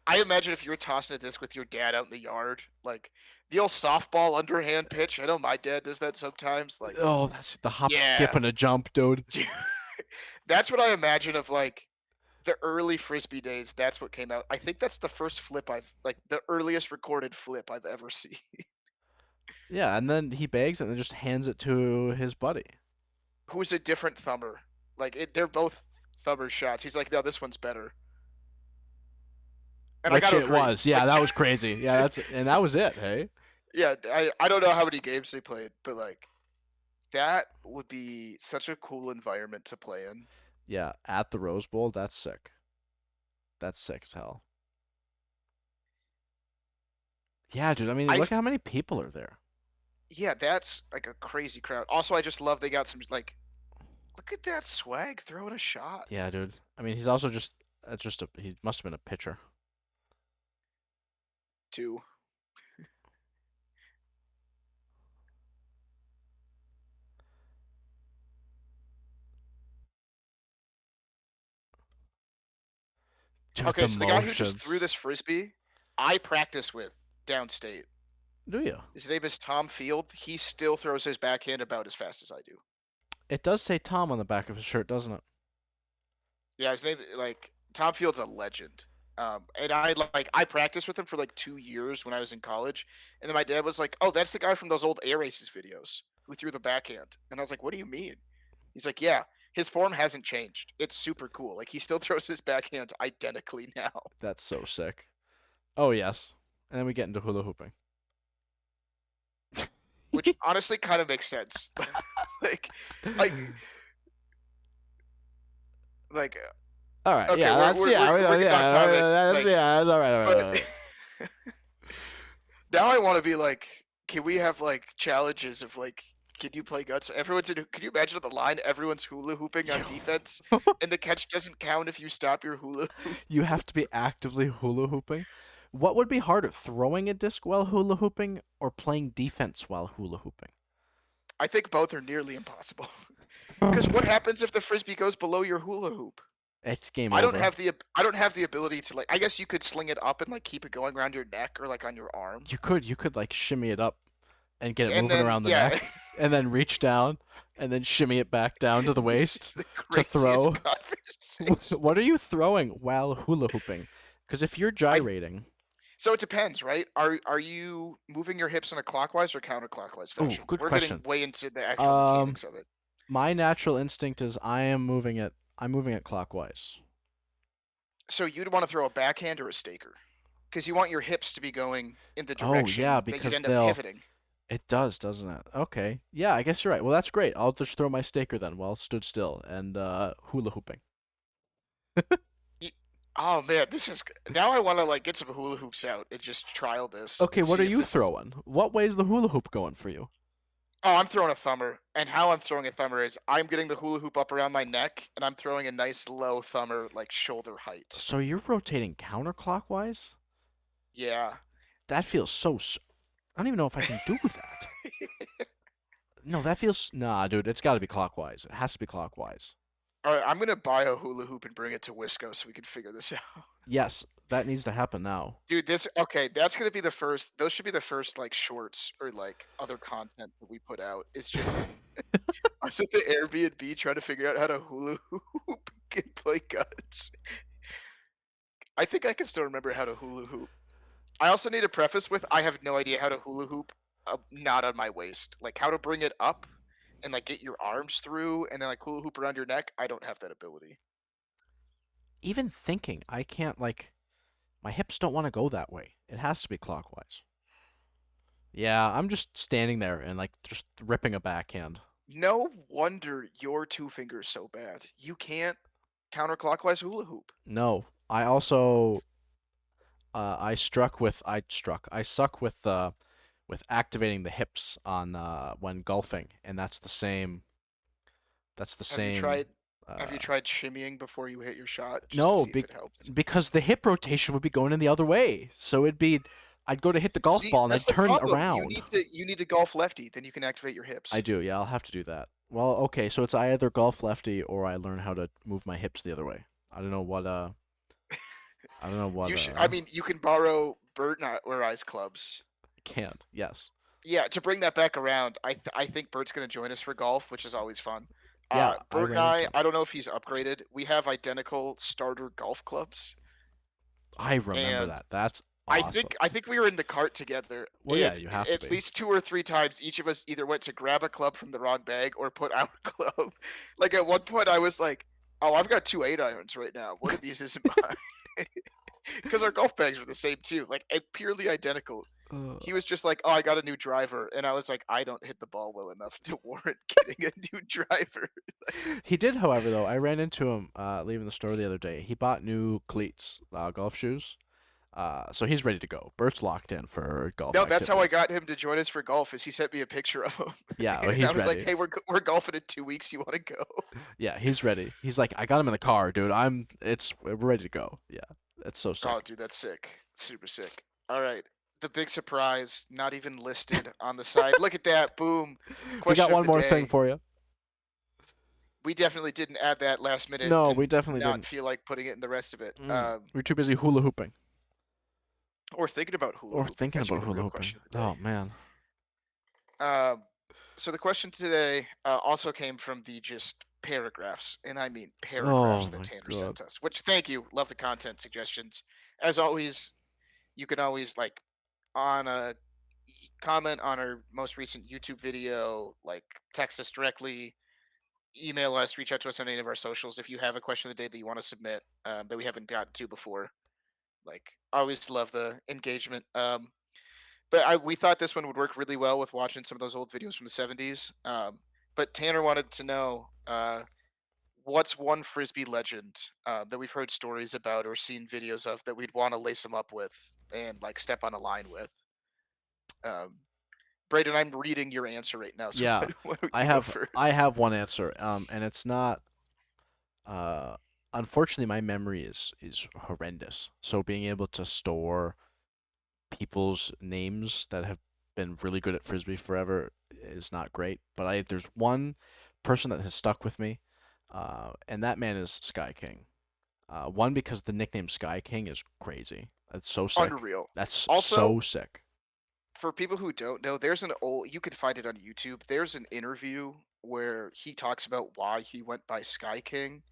[SPEAKER 1] I imagine if you were tossing a disc with your dad out in the yard, like the old softball underhand pitch. I know my dad does that sometimes. Like,
[SPEAKER 2] Oh, that's the hop, skip,
[SPEAKER 1] yeah.
[SPEAKER 2] and a jump, dude.
[SPEAKER 1] That's what I imagine of like the early frisbee days. That's what came out. I think that's the first flip I've like the earliest recorded flip I've ever seen.
[SPEAKER 2] Yeah, and then he bags it and then just hands it to his buddy.
[SPEAKER 1] Who's a different thumber. Like they're both thumber shots. He's like, no, this one's better. And I got
[SPEAKER 2] Which
[SPEAKER 1] to
[SPEAKER 2] it
[SPEAKER 1] agree.
[SPEAKER 2] was. Yeah,
[SPEAKER 1] Like,
[SPEAKER 2] that was crazy. Yeah, that was it, hey?
[SPEAKER 1] yeah, I don't know how many games they played, but like that would be such a cool environment to play in.
[SPEAKER 2] Yeah, at the Rose Bowl, that's sick. That's sick as hell. Yeah, dude. I mean,
[SPEAKER 1] I
[SPEAKER 2] look at how many people are there.
[SPEAKER 1] Yeah, that's like a crazy crowd. Also, I just love they got some like look at that swag throwing a shot
[SPEAKER 2] Yeah, dude. I mean, he's also just he must have been a pitcher.
[SPEAKER 1] too.
[SPEAKER 2] Dude,
[SPEAKER 1] Okay,
[SPEAKER 2] the
[SPEAKER 1] so the guy who just threw
[SPEAKER 2] motions.
[SPEAKER 1] this frisbee, I practice with downstate.
[SPEAKER 2] Do you?
[SPEAKER 1] His name is Tom Field. He still throws his backhand about as fast as I do.
[SPEAKER 2] It does say Tom on the back of his shirt, doesn't it?
[SPEAKER 1] Yeah, his name like Tom Field's a legend. And I practiced with him for like 2 years when I was in college, and then my dad was like, "Oh, that's the guy from those old air races videos who threw the backhand." And I was like, "What do you mean?" He's like, "Yeah, his form hasn't changed. It's super cool. Like he still throws his backhand identically now."
[SPEAKER 2] That's so sick. Oh yes. And then we get into hula hooping.
[SPEAKER 1] Which honestly kind of makes sense. like, like, like,
[SPEAKER 2] All right.
[SPEAKER 1] okay,
[SPEAKER 2] Yeah.
[SPEAKER 1] we're
[SPEAKER 2] That's
[SPEAKER 1] we're
[SPEAKER 2] yeah.
[SPEAKER 1] we're, we're getting off topic.
[SPEAKER 2] That's
[SPEAKER 1] Like,
[SPEAKER 2] yeah. That's all right. All right.
[SPEAKER 1] but
[SPEAKER 2] All right.
[SPEAKER 1] now I want to be like, can we have like challenges of like, can you play guts? Everyone's in. Can you imagine on the line? Everyone's hula hooping on defense,
[SPEAKER 2] Yo.
[SPEAKER 1] and the catch doesn't count if you stop your hula hoop.
[SPEAKER 2] You have to be actively hula hooping. What would be harder, throwing a disc while hula hooping or playing defense while hula hooping?
[SPEAKER 1] I think both are nearly impossible. Because what happens if the frisbee goes below your hula hoop?
[SPEAKER 2] It's game
[SPEAKER 1] I don't
[SPEAKER 2] over.
[SPEAKER 1] have the I don't have the ability to like. I guess you could sling it up and like keep it going around your neck or like on your arm,
[SPEAKER 2] You could like shimmy it up and get it
[SPEAKER 1] and
[SPEAKER 2] moving
[SPEAKER 1] then
[SPEAKER 2] around the
[SPEAKER 1] yeah,
[SPEAKER 2] neck, and then reach down, and then shimmy it back down to the
[SPEAKER 1] this
[SPEAKER 2] waist
[SPEAKER 1] is the
[SPEAKER 2] to
[SPEAKER 1] craziest
[SPEAKER 2] throw.
[SPEAKER 1] conversation.
[SPEAKER 2] What are you throwing while hula hooping? Because if you're
[SPEAKER 1] I
[SPEAKER 2] gyrating,
[SPEAKER 1] So it depends, right? Are you moving your hips in a clockwise or counterclockwise
[SPEAKER 2] oh,
[SPEAKER 1] fashion?
[SPEAKER 2] good
[SPEAKER 1] We're getting
[SPEAKER 2] question.
[SPEAKER 1] way into the actual
[SPEAKER 2] Um,
[SPEAKER 1] mechanics of it.
[SPEAKER 2] my natural instinct is I'm moving it clockwise.
[SPEAKER 1] So you'd want to throw a backhand or a staker, because you want your hips to be going in the
[SPEAKER 2] Oh yeah,
[SPEAKER 1] direction that you'd
[SPEAKER 2] because
[SPEAKER 1] end up
[SPEAKER 2] they'll.
[SPEAKER 1] pivoting.
[SPEAKER 2] It does, doesn't it? Okay. Yeah, I guess you're right. Well, that's great. I'll just throw my staker then while stood still and hula hooping.
[SPEAKER 1] Ye- Oh man, this is now I want to like get some hula hoops out and just trial this
[SPEAKER 2] Okay,
[SPEAKER 1] and
[SPEAKER 2] what are
[SPEAKER 1] see if
[SPEAKER 2] you
[SPEAKER 1] this is.
[SPEAKER 2] throwing? What way's the hula hoop going for you?
[SPEAKER 1] Oh, I'm throwing a thumber, and how I'm throwing a thumber is I'm getting the hula hoop up around my neck, and I'm throwing a nice low thumber like shoulder height.
[SPEAKER 2] So you're rotating counterclockwise?
[SPEAKER 1] Yeah.
[SPEAKER 2] That feels I don't even know if I can do that. No, that feels. Nah, dude, it's got to be clockwise. It has to be clockwise.
[SPEAKER 1] All right, I'm gonna buy a hula hoop and bring it to Wisco so we can figure this out.
[SPEAKER 2] Yes, that needs to happen now.
[SPEAKER 1] Dude, this okay, that's gonna be the first those should be the first, like, shorts or, like, other content that we put out. It's just us at the Airbnb trying to figure out how to hula hoop and play guts. I think I can still remember how to hula hoop. I also need to preface with I have no idea how to hula hoop, not on my waist. Like, how to bring it up and, like, get your arms through and then, like, hula hoop around your neck, I don't have that ability.
[SPEAKER 2] Even thinking, I can't like my hips don't want to go that way. It has to be clockwise. Yeah, I'm just standing there and like just ripping a backhand.
[SPEAKER 1] No wonder your 2 fingers so bad. You can't counterclockwise hula hoop.
[SPEAKER 2] No, I also I suck with activating the hips on when golfing, and that's the
[SPEAKER 1] Have you
[SPEAKER 2] same.
[SPEAKER 1] tried have you
[SPEAKER 2] Uh,
[SPEAKER 1] tried shimmying before you hit your shot just to
[SPEAKER 2] no,
[SPEAKER 1] see if it helps?
[SPEAKER 2] because the hip rotation would be going in the other way, so I'd go to hit the golf
[SPEAKER 1] See,
[SPEAKER 2] ball and
[SPEAKER 1] that's
[SPEAKER 2] I'd
[SPEAKER 1] the
[SPEAKER 2] turn
[SPEAKER 1] problem.
[SPEAKER 2] around.
[SPEAKER 1] You need to golf lefty, then you can activate your
[SPEAKER 2] I
[SPEAKER 1] hips.
[SPEAKER 2] do, yeah, I'll have to do that. Well, okay, so it's I either golf lefty or I learn how to move my hips the other way. I don't know what I don't know what
[SPEAKER 1] You should I mean, you can borrow Bert or Ice clubs.
[SPEAKER 2] I can. Yes.
[SPEAKER 1] Yeah, to bring that back around, I think Bert's gonna join us for golf, which is always fun.
[SPEAKER 2] Yeah, I
[SPEAKER 1] Bert and
[SPEAKER 2] ran into him.
[SPEAKER 1] I don't know if he's upgraded. We have identical starter golf clubs,
[SPEAKER 2] I remember
[SPEAKER 1] and
[SPEAKER 2] that. That's awesome.
[SPEAKER 1] I think we were in the cart together,
[SPEAKER 2] Well, yeah,
[SPEAKER 1] and
[SPEAKER 2] you have to
[SPEAKER 1] at
[SPEAKER 2] be.
[SPEAKER 1] least 2 or 3 times, each of us either went to grab a club from the wrong bag or put our club. Like, at one point, I was like, "Oh, I've got 2 8-irons right now. One of these isn't mine." Because our golf bags were the same too, like, purely identical.
[SPEAKER 2] Uh,
[SPEAKER 1] He was just like, "Oh, I got a new driver," and I was like, "I don't hit the ball well enough to warrant getting a new driver."
[SPEAKER 2] he did, however, though. I ran into him leaving the store the other day. He bought new cleats, golf shoes. So he's ready to go. Bert's locked in for golf
[SPEAKER 1] No, that's how I
[SPEAKER 2] activities.
[SPEAKER 1] got him to join us for golf. Is he sent me a picture of him,
[SPEAKER 2] Yeah, well,
[SPEAKER 1] and I
[SPEAKER 2] he's
[SPEAKER 1] was like,
[SPEAKER 2] ready.
[SPEAKER 1] "Hey, we're golfing in 2 weeks. You want to go?"
[SPEAKER 2] Yeah, he's ready. He's like, I got him in the car, dude. We're ready to go. Yeah, it's so
[SPEAKER 1] Oh,
[SPEAKER 2] sick.
[SPEAKER 1] dude, that's sick. Super sick. All right. The big surprise, not even listed on the side. Look at that. Boom.
[SPEAKER 2] We got
[SPEAKER 1] Question of
[SPEAKER 2] one
[SPEAKER 1] the
[SPEAKER 2] more thing
[SPEAKER 1] day.
[SPEAKER 2] for you.
[SPEAKER 1] We definitely didn't add that last minute
[SPEAKER 2] No, we
[SPEAKER 1] and
[SPEAKER 2] definitely
[SPEAKER 1] not
[SPEAKER 2] didn't.
[SPEAKER 1] feel like putting it in the rest of it.
[SPEAKER 2] We're too busy hula hooping
[SPEAKER 1] Or thinking about hula
[SPEAKER 2] or
[SPEAKER 1] hooping.
[SPEAKER 2] thinking
[SPEAKER 1] That should be
[SPEAKER 2] about
[SPEAKER 1] the
[SPEAKER 2] hula
[SPEAKER 1] real
[SPEAKER 2] hooping.
[SPEAKER 1] question of the day.
[SPEAKER 2] Oh man.
[SPEAKER 1] Um, so the question today also came from the just paragraphs, and I mean paragraphs
[SPEAKER 2] Oh
[SPEAKER 1] that
[SPEAKER 2] my
[SPEAKER 1] Tanner
[SPEAKER 2] god.
[SPEAKER 1] sent us. Which thank you, love the content suggestions. As always, you can always like on a comment on our most recent YouTube video, like text us directly, email us, reach out to us on any of our socials if you have a question of the day that you want to submit that we haven't gotten to before. Like, I always love the engagement. But we thought this one would work really well with watching some of those old videos from the 70s. But Tanner wanted to know what's one frisbee legend that we've heard stories about or seen videos of that we'd want to lace them up with and like step on a line with. Um, Braden, I'm reading your answer right now, so
[SPEAKER 2] Yeah,
[SPEAKER 1] why don't
[SPEAKER 2] I
[SPEAKER 1] you go
[SPEAKER 2] have I
[SPEAKER 1] first?
[SPEAKER 2] have one answer. And it's not. Uh, Unfortunately, my memory is horrendous. So being able to store people's names that have been really good at frisbee forever is not great. But I there's one person that has stuck with me, and that man is Sky King. One because the nickname Sky King is crazy. That's so sick.
[SPEAKER 1] Unreal.
[SPEAKER 2] That's
[SPEAKER 1] Also,
[SPEAKER 2] so sick.
[SPEAKER 1] for people who don't know, there's an old you can find it on YouTube. There's an interview where he talks about why he went by Sky King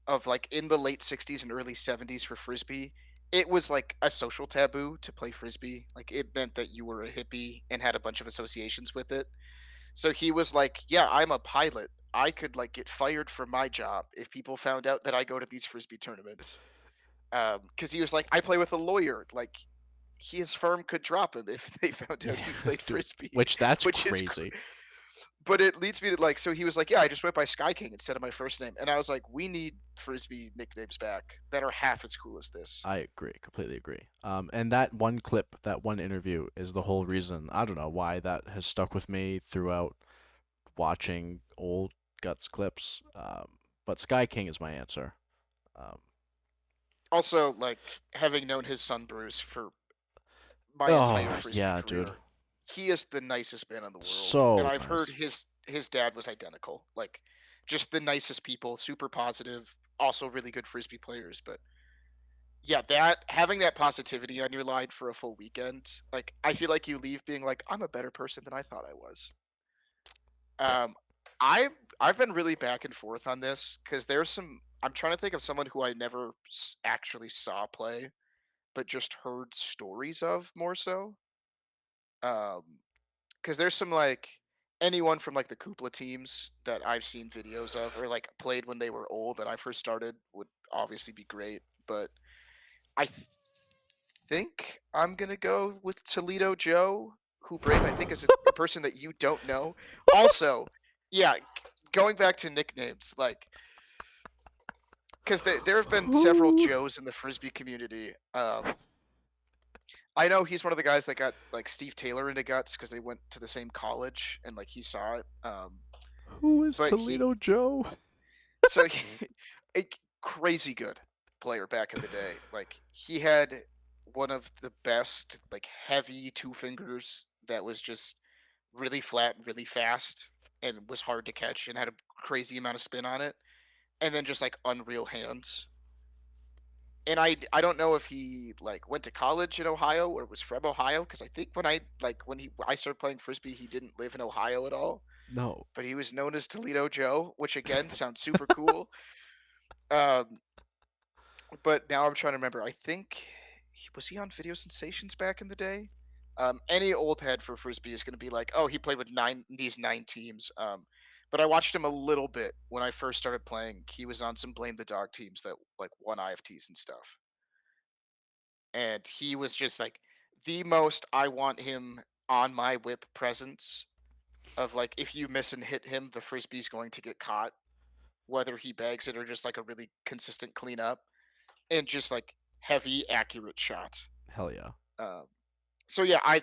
[SPEAKER 1] of like in the late 60s and early 70s for frisbee. It was like a social taboo to play frisbee. Like it meant that you were a hippie and had a bunch of associations with it. So he was like, "Yeah, I'm a pilot. I could like get fired from my job if people found out that I go to these frisbee tournaments." Because he was like, "I play with a lawyer. Like his firm could drop him if they found
[SPEAKER 2] Yeah,
[SPEAKER 1] out he played
[SPEAKER 2] dude.
[SPEAKER 1] frisbee,"
[SPEAKER 2] Which that's
[SPEAKER 1] which is
[SPEAKER 2] crazy.
[SPEAKER 1] but it leads me to like so he was like, "Yeah, I just went by Sky King instead of my first name." And I was like, "We need frisbee nicknames back that are half as cool as this."
[SPEAKER 2] I agree, completely agree. And that one clip, that one interview, is the whole reason. I don't know why that has stuck with me throughout watching old Guts clips. But Sky King is my answer. Um,
[SPEAKER 1] Also, like having known his son Bruce for my entire
[SPEAKER 2] oh
[SPEAKER 1] frisbee
[SPEAKER 2] yeah, dude,
[SPEAKER 1] career, he is the nicest man in the world. And
[SPEAKER 2] so
[SPEAKER 1] I've heard
[SPEAKER 2] nice.
[SPEAKER 1] his dad was identical. Like just the nicest people, super positive, also really good frisbee players, but Yeah, that having that positivity on your line for a full weekend, like, I feel like you leave being like, "I'm a better person than I thought I was."
[SPEAKER 2] Yeah.
[SPEAKER 1] Um, I've I've been really back and forth on this because there's some I'm trying to think of someone who I never actually saw play, but just heard stories of more so. Because there's some like anyone from like the Koopa teams that I've seen videos of or like played when they were old that I first started would obviously be great. But I think I'm gonna go with Toledo Joe, who Braden I think is a person that you don't know. Also, yeah, going back to nicknames, like because there have been several
[SPEAKER 2] Who
[SPEAKER 1] Joes in the frisbee community. I know he's one of the guys that got like Steve Taylor into guts because they went to the same college and like he saw it.
[SPEAKER 2] who is
[SPEAKER 1] But
[SPEAKER 2] Toledo Joe?
[SPEAKER 1] so he, a crazy good player back in the day. Like he had one of the best like heavy two fingers that was just really flat and really fast and was hard to catch and had a crazy amount of spin on it. And then just like unreal hands. And I don't know if he like went to college in Ohio or was from Ohio because I think when I started playing frisbee he didn't live in Ohio at all,
[SPEAKER 2] No.
[SPEAKER 1] but he was known as Toledo Joe, which again sounds super cool. Um, but now I'm trying to remember. I think he on Video Sensations back in the day. Any old head for frisbee is going to be like, oh, he played with these 9 teams. But I watched him a little bit when I first started playing. He was on some Blame the Dog teams that like won IFTs and stuff, and he was just like the most I want him on my whip presence of like if you miss and hit him, the frisbee's going to get caught, whether he bags it or just like a really consistent cleanup and just like heavy accurate shot.
[SPEAKER 2] Hell yeah.
[SPEAKER 1] Um, so yeah, I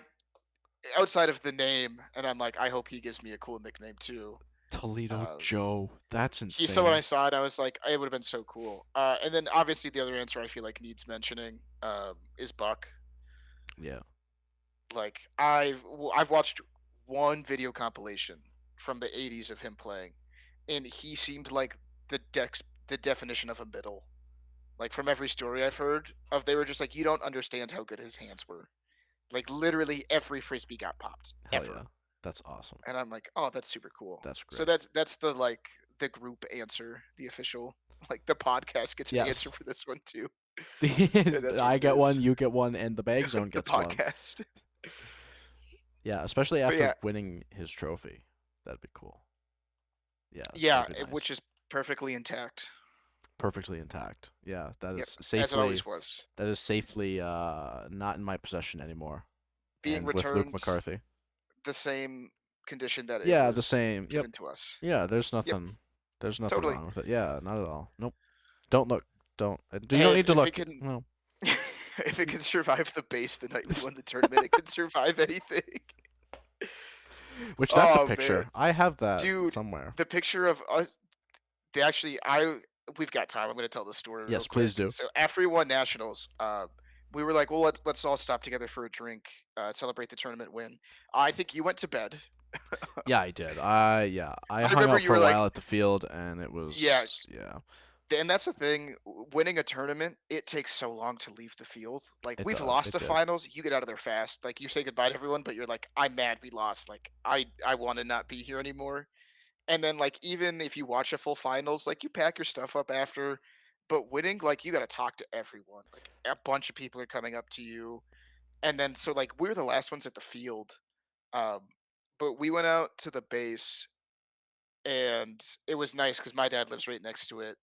[SPEAKER 1] outside of the name, and I'm like, I hope he gives me a cool nickname too.
[SPEAKER 2] Toledo
[SPEAKER 1] Uh,
[SPEAKER 2] Joe. That's
[SPEAKER 1] so when I
[SPEAKER 2] insane.
[SPEAKER 1] saw it, I was like, it would have been so cool. And then obviously the other answer I feel like needs mentioning is Buck.
[SPEAKER 2] Yeah.
[SPEAKER 1] Like I've watched one video compilation from the '80s of him playing, and he seemed like the definition of a middle. Like from every story I've heard of, they were just like, you don't understand how good his hands were. Like literally every frisbee got popped
[SPEAKER 2] Hell
[SPEAKER 1] ever,
[SPEAKER 2] yeah. That's awesome.
[SPEAKER 1] and I'm like, oh, that's super cool.
[SPEAKER 2] That's
[SPEAKER 1] So
[SPEAKER 2] great.
[SPEAKER 1] that's the like the group answer, the official. Like the podcast gets an answer
[SPEAKER 2] Yes.
[SPEAKER 1] for this one too, and
[SPEAKER 2] The
[SPEAKER 1] that's what
[SPEAKER 2] I
[SPEAKER 1] it
[SPEAKER 2] get one,
[SPEAKER 1] is.
[SPEAKER 2] you get one, and the bag zone
[SPEAKER 1] The
[SPEAKER 2] gets one.
[SPEAKER 1] podcast.
[SPEAKER 2] Yeah, especially
[SPEAKER 1] But
[SPEAKER 2] after
[SPEAKER 1] yeah,
[SPEAKER 2] winning his trophy. That'd be cool. Yeah,
[SPEAKER 1] yeah,
[SPEAKER 2] that'd be nice.
[SPEAKER 1] which is perfectly intact.
[SPEAKER 2] Perfectly intact. Yeah,
[SPEAKER 1] Yep, as it always was.
[SPEAKER 2] that is safely not in my possession anymore.
[SPEAKER 1] Being
[SPEAKER 2] And with Luke
[SPEAKER 1] returned
[SPEAKER 2] McCarthy.
[SPEAKER 1] the same condition that it
[SPEAKER 2] Yeah, the
[SPEAKER 1] was
[SPEAKER 2] same. Yep.
[SPEAKER 1] given to us.
[SPEAKER 2] Yeah,
[SPEAKER 1] Yep,
[SPEAKER 2] there's nothing
[SPEAKER 1] totally.
[SPEAKER 2] wrong with it. Yeah, not at all. Nope. Don't look. Don't. You
[SPEAKER 1] Hey,
[SPEAKER 2] don't need to
[SPEAKER 1] if it
[SPEAKER 2] look.
[SPEAKER 1] can
[SPEAKER 2] No.
[SPEAKER 1] if it can survive the base the night we won the tournament, it can survive anything.
[SPEAKER 2] Which that's a
[SPEAKER 1] Oh man,
[SPEAKER 2] picture. I have that
[SPEAKER 1] dude,
[SPEAKER 2] somewhere.
[SPEAKER 1] the picture of us. They actually, I we've got time. I'm going to tell the story real
[SPEAKER 2] Yes, please
[SPEAKER 1] quick.
[SPEAKER 2] do.
[SPEAKER 1] So after we won nationals, we were like, well, let's all stop together for a drink, celebrate the tournament win. I think you went to bed.
[SPEAKER 2] Yeah, I did. Yeah, I
[SPEAKER 1] I
[SPEAKER 2] hung
[SPEAKER 1] remember
[SPEAKER 2] out
[SPEAKER 1] you
[SPEAKER 2] for
[SPEAKER 1] were
[SPEAKER 2] a
[SPEAKER 1] like,
[SPEAKER 2] while at the field, and it
[SPEAKER 1] yeah,
[SPEAKER 2] was yeah,
[SPEAKER 1] and that's the thing. Winning a tournament, it takes so long to leave the field. Like
[SPEAKER 2] it
[SPEAKER 1] we've
[SPEAKER 2] does.
[SPEAKER 1] lost
[SPEAKER 2] It
[SPEAKER 1] the
[SPEAKER 2] did.
[SPEAKER 1] finals, you get out of there fast. Like you say goodbye to everyone, but you're like, I'm mad we lost. Like I want to not be here anymore. And then like even if you watch a full finals, like you pack your stuff up after. But winning, like you got to talk to everyone. Like a bunch of people are coming up to you, and then so like we were the last ones at the field. Um, but we went out to the base, and it was nice because my dad lives right next to it.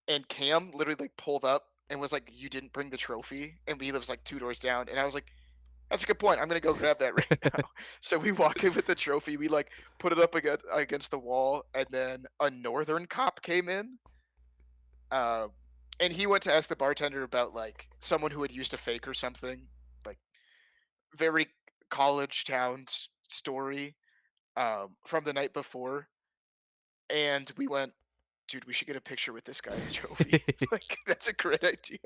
[SPEAKER 1] And Cam literally like pulled up and was like, "You didn't bring the trophy," and he lives like 2 doors down. And I was like, "That's a good point. I'm gonna go grab that right now." So we walk in with the trophy. We like put it up against the wall, and then a northern cop came in, uh, and he went to ask the bartender about like someone who had used a fake or something, like very college town story from the night before. And we went, dude, we should get a picture with this guy and the trophy. Like that's a great idea.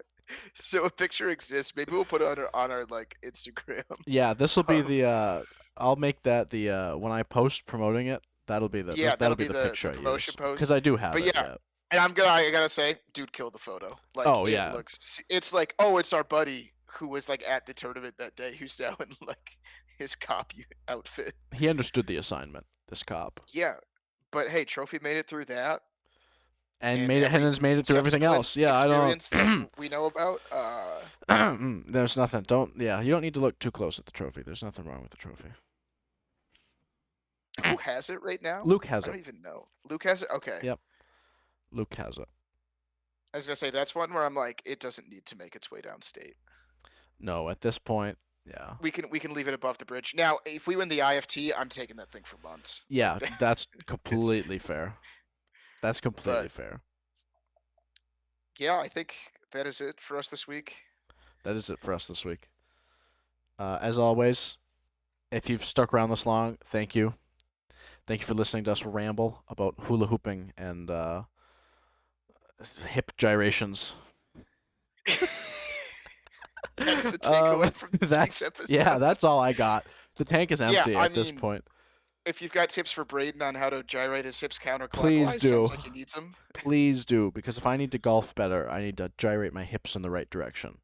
[SPEAKER 1] So a picture exists. Maybe we'll put it on our like Instagram.
[SPEAKER 2] Yeah, this will be
[SPEAKER 1] Of
[SPEAKER 2] the. I'll make that the. When I post promoting it,
[SPEAKER 1] yeah,
[SPEAKER 2] that'll
[SPEAKER 1] that'll
[SPEAKER 2] be
[SPEAKER 1] be
[SPEAKER 2] the
[SPEAKER 1] the
[SPEAKER 2] picture I
[SPEAKER 1] promotion
[SPEAKER 2] use because
[SPEAKER 1] post.
[SPEAKER 2] I do have
[SPEAKER 1] But
[SPEAKER 2] it.
[SPEAKER 1] yeah,
[SPEAKER 2] Yeah.
[SPEAKER 1] And I gotta say, dude killed the photo. Like,
[SPEAKER 2] Oh
[SPEAKER 1] it
[SPEAKER 2] yeah,
[SPEAKER 1] looks it's like, oh, it's our buddy who was, like, at the tournament that day who's now in, like, his cop outfit.
[SPEAKER 2] he understood the assignment. This cop,
[SPEAKER 1] Yeah, but hey, Trophy made it through that
[SPEAKER 2] and
[SPEAKER 1] and
[SPEAKER 2] made it, and has
[SPEAKER 1] every
[SPEAKER 2] made it through everything
[SPEAKER 1] subsequent
[SPEAKER 2] else. Yeah, I
[SPEAKER 1] experience that
[SPEAKER 2] don't.
[SPEAKER 1] we know about,
[SPEAKER 2] There's nothing. Don't. Yeah, you don't need to look too close at the trophy. There's nothing wrong with the trophy.
[SPEAKER 1] who has it right now?
[SPEAKER 2] Luke
[SPEAKER 1] I
[SPEAKER 2] has
[SPEAKER 1] don't
[SPEAKER 2] it.
[SPEAKER 1] even know. Luke has it? Okay.
[SPEAKER 2] Yep, Luke has it.
[SPEAKER 1] I was gonna say, that's one where I'm like, it doesn't need to make its way downstate.
[SPEAKER 2] No, at this point, yeah,
[SPEAKER 1] We can leave it above the bridge. Now, if we win the IFT, I'm taking that thing for months. Like,
[SPEAKER 2] yeah. That's
[SPEAKER 1] it's
[SPEAKER 2] completely fair. That's completely
[SPEAKER 1] but
[SPEAKER 2] fair.
[SPEAKER 1] yeah, I think that is it for us this week.
[SPEAKER 2] That is it for us this week. As always, if you've stuck around this long, thank you. Thank you for listening to us ramble about hula hooping and hip gyrations.
[SPEAKER 1] That's the takeaway from this week's
[SPEAKER 2] That's yeah.
[SPEAKER 1] episode.
[SPEAKER 2] That's all I got. The tank is
[SPEAKER 1] Yeah,
[SPEAKER 2] empty
[SPEAKER 1] I
[SPEAKER 2] at this
[SPEAKER 1] mean,
[SPEAKER 2] point.
[SPEAKER 1] if you've got tips for Braden on how to gyrate his hips
[SPEAKER 2] Please
[SPEAKER 1] counterclockwise, sounds
[SPEAKER 2] do.
[SPEAKER 1] like he needs them.
[SPEAKER 2] Please do, because if I need to golf better, I need to gyrate my hips in the right direction.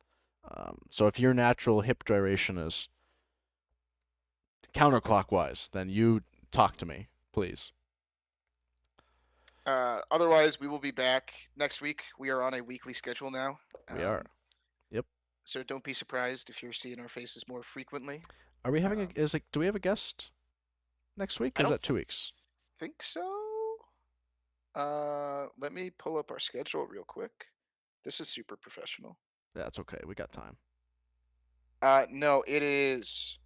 [SPEAKER 2] So if your natural hip gyration is counterclockwise, then you talk to me, please.
[SPEAKER 1] Otherwise, we will be back next week. We are on a weekly schedule now.
[SPEAKER 2] We are.
[SPEAKER 1] Um,
[SPEAKER 2] Yep.
[SPEAKER 1] so don't be surprised if you're seeing our faces more frequently.
[SPEAKER 2] Are we having a?
[SPEAKER 1] Um,
[SPEAKER 2] Is like? Do we have a guest next week?
[SPEAKER 1] I
[SPEAKER 2] Or is
[SPEAKER 1] don't
[SPEAKER 2] that 2 weeks?
[SPEAKER 1] think so. Let me pull up our schedule real quick. This is super professional.
[SPEAKER 2] That's okay. We got time.
[SPEAKER 1] No, it is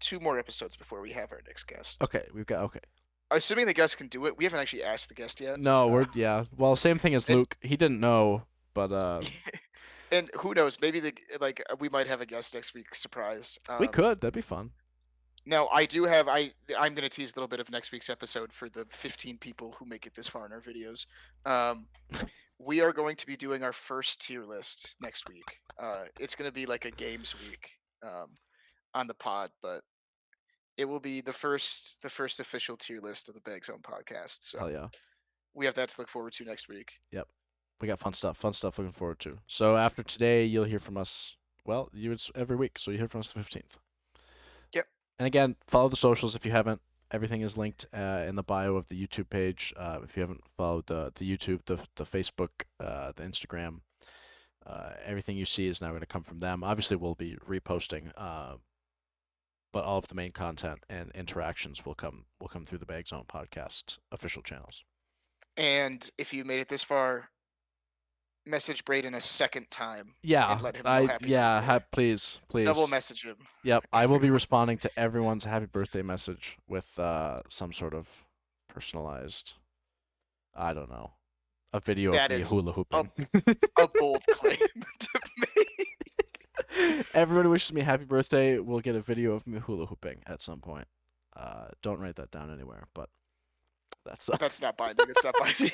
[SPEAKER 1] 2 more episodes before we have our next guest.
[SPEAKER 2] Okay, we've got okay.
[SPEAKER 1] Assuming the guest can do it. We haven't actually asked the guest yet.
[SPEAKER 2] No, we're yeah. Well, same thing as
[SPEAKER 1] And
[SPEAKER 2] Luke. He didn't know, but
[SPEAKER 1] and who knows? Maybe we might have a guest next week. Surprise.
[SPEAKER 2] we could. That'd be fun.
[SPEAKER 1] Now I do have I'm gonna tease a little bit of next week's episode for the 15 people who make it this far in our videos. Um, we are going to be doing our first tier list next week. It's gonna be like a games week on the pod, but it will be the first official tier list of the Bag Zone podcast. So
[SPEAKER 2] Hell yeah.
[SPEAKER 1] we have that to look forward to next week.
[SPEAKER 2] Yep. We got fun stuff. Fun stuff looking forward to. So after today, you'll hear from us. Well, it's every week, so you hear from us the 15th.
[SPEAKER 1] Yep.
[SPEAKER 2] And again, follow the socials if you haven't. Everything is linked in the bio of the YouTube page. If you haven't followed the YouTube, the Facebook, the Instagram, everything you see is now going to come from them. Obviously, we'll be reposting, but all of the main content and interactions will come through the Bag Zone podcast official channels.
[SPEAKER 1] And if you made it this far, message Braden a second time
[SPEAKER 2] Yeah,
[SPEAKER 1] and let him know happy birthday.
[SPEAKER 2] please,
[SPEAKER 1] Double
[SPEAKER 2] please.
[SPEAKER 1] message him.
[SPEAKER 2] Yep, I will be responding to everyone's happy birthday message with some sort of personalized, I don't know, a video of
[SPEAKER 1] That
[SPEAKER 2] me
[SPEAKER 1] is
[SPEAKER 2] hula
[SPEAKER 1] a
[SPEAKER 2] hooping.
[SPEAKER 1] a bold claim to make.
[SPEAKER 2] Everybody wishes me happy birthday. We'll get a video of me hula hooping at some point. Don't write that down anywhere, but that's
[SPEAKER 1] That's not binding. It's not binding.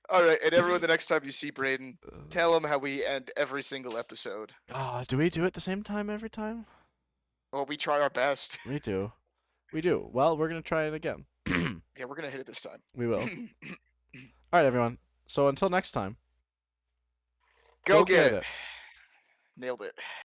[SPEAKER 1] All right, and everyone, the next time you see Braden, tell him how we end every single episode.
[SPEAKER 2] do we do it the same time every time?
[SPEAKER 1] Well, we try our best.
[SPEAKER 2] We do. We do. Well, we're gonna try it again.
[SPEAKER 1] Yeah, we're gonna hit it this time.
[SPEAKER 2] We will. All right, everyone. So until next time,
[SPEAKER 1] Go
[SPEAKER 2] go
[SPEAKER 1] get
[SPEAKER 2] get
[SPEAKER 1] it.
[SPEAKER 2] it.
[SPEAKER 1] Nailed it.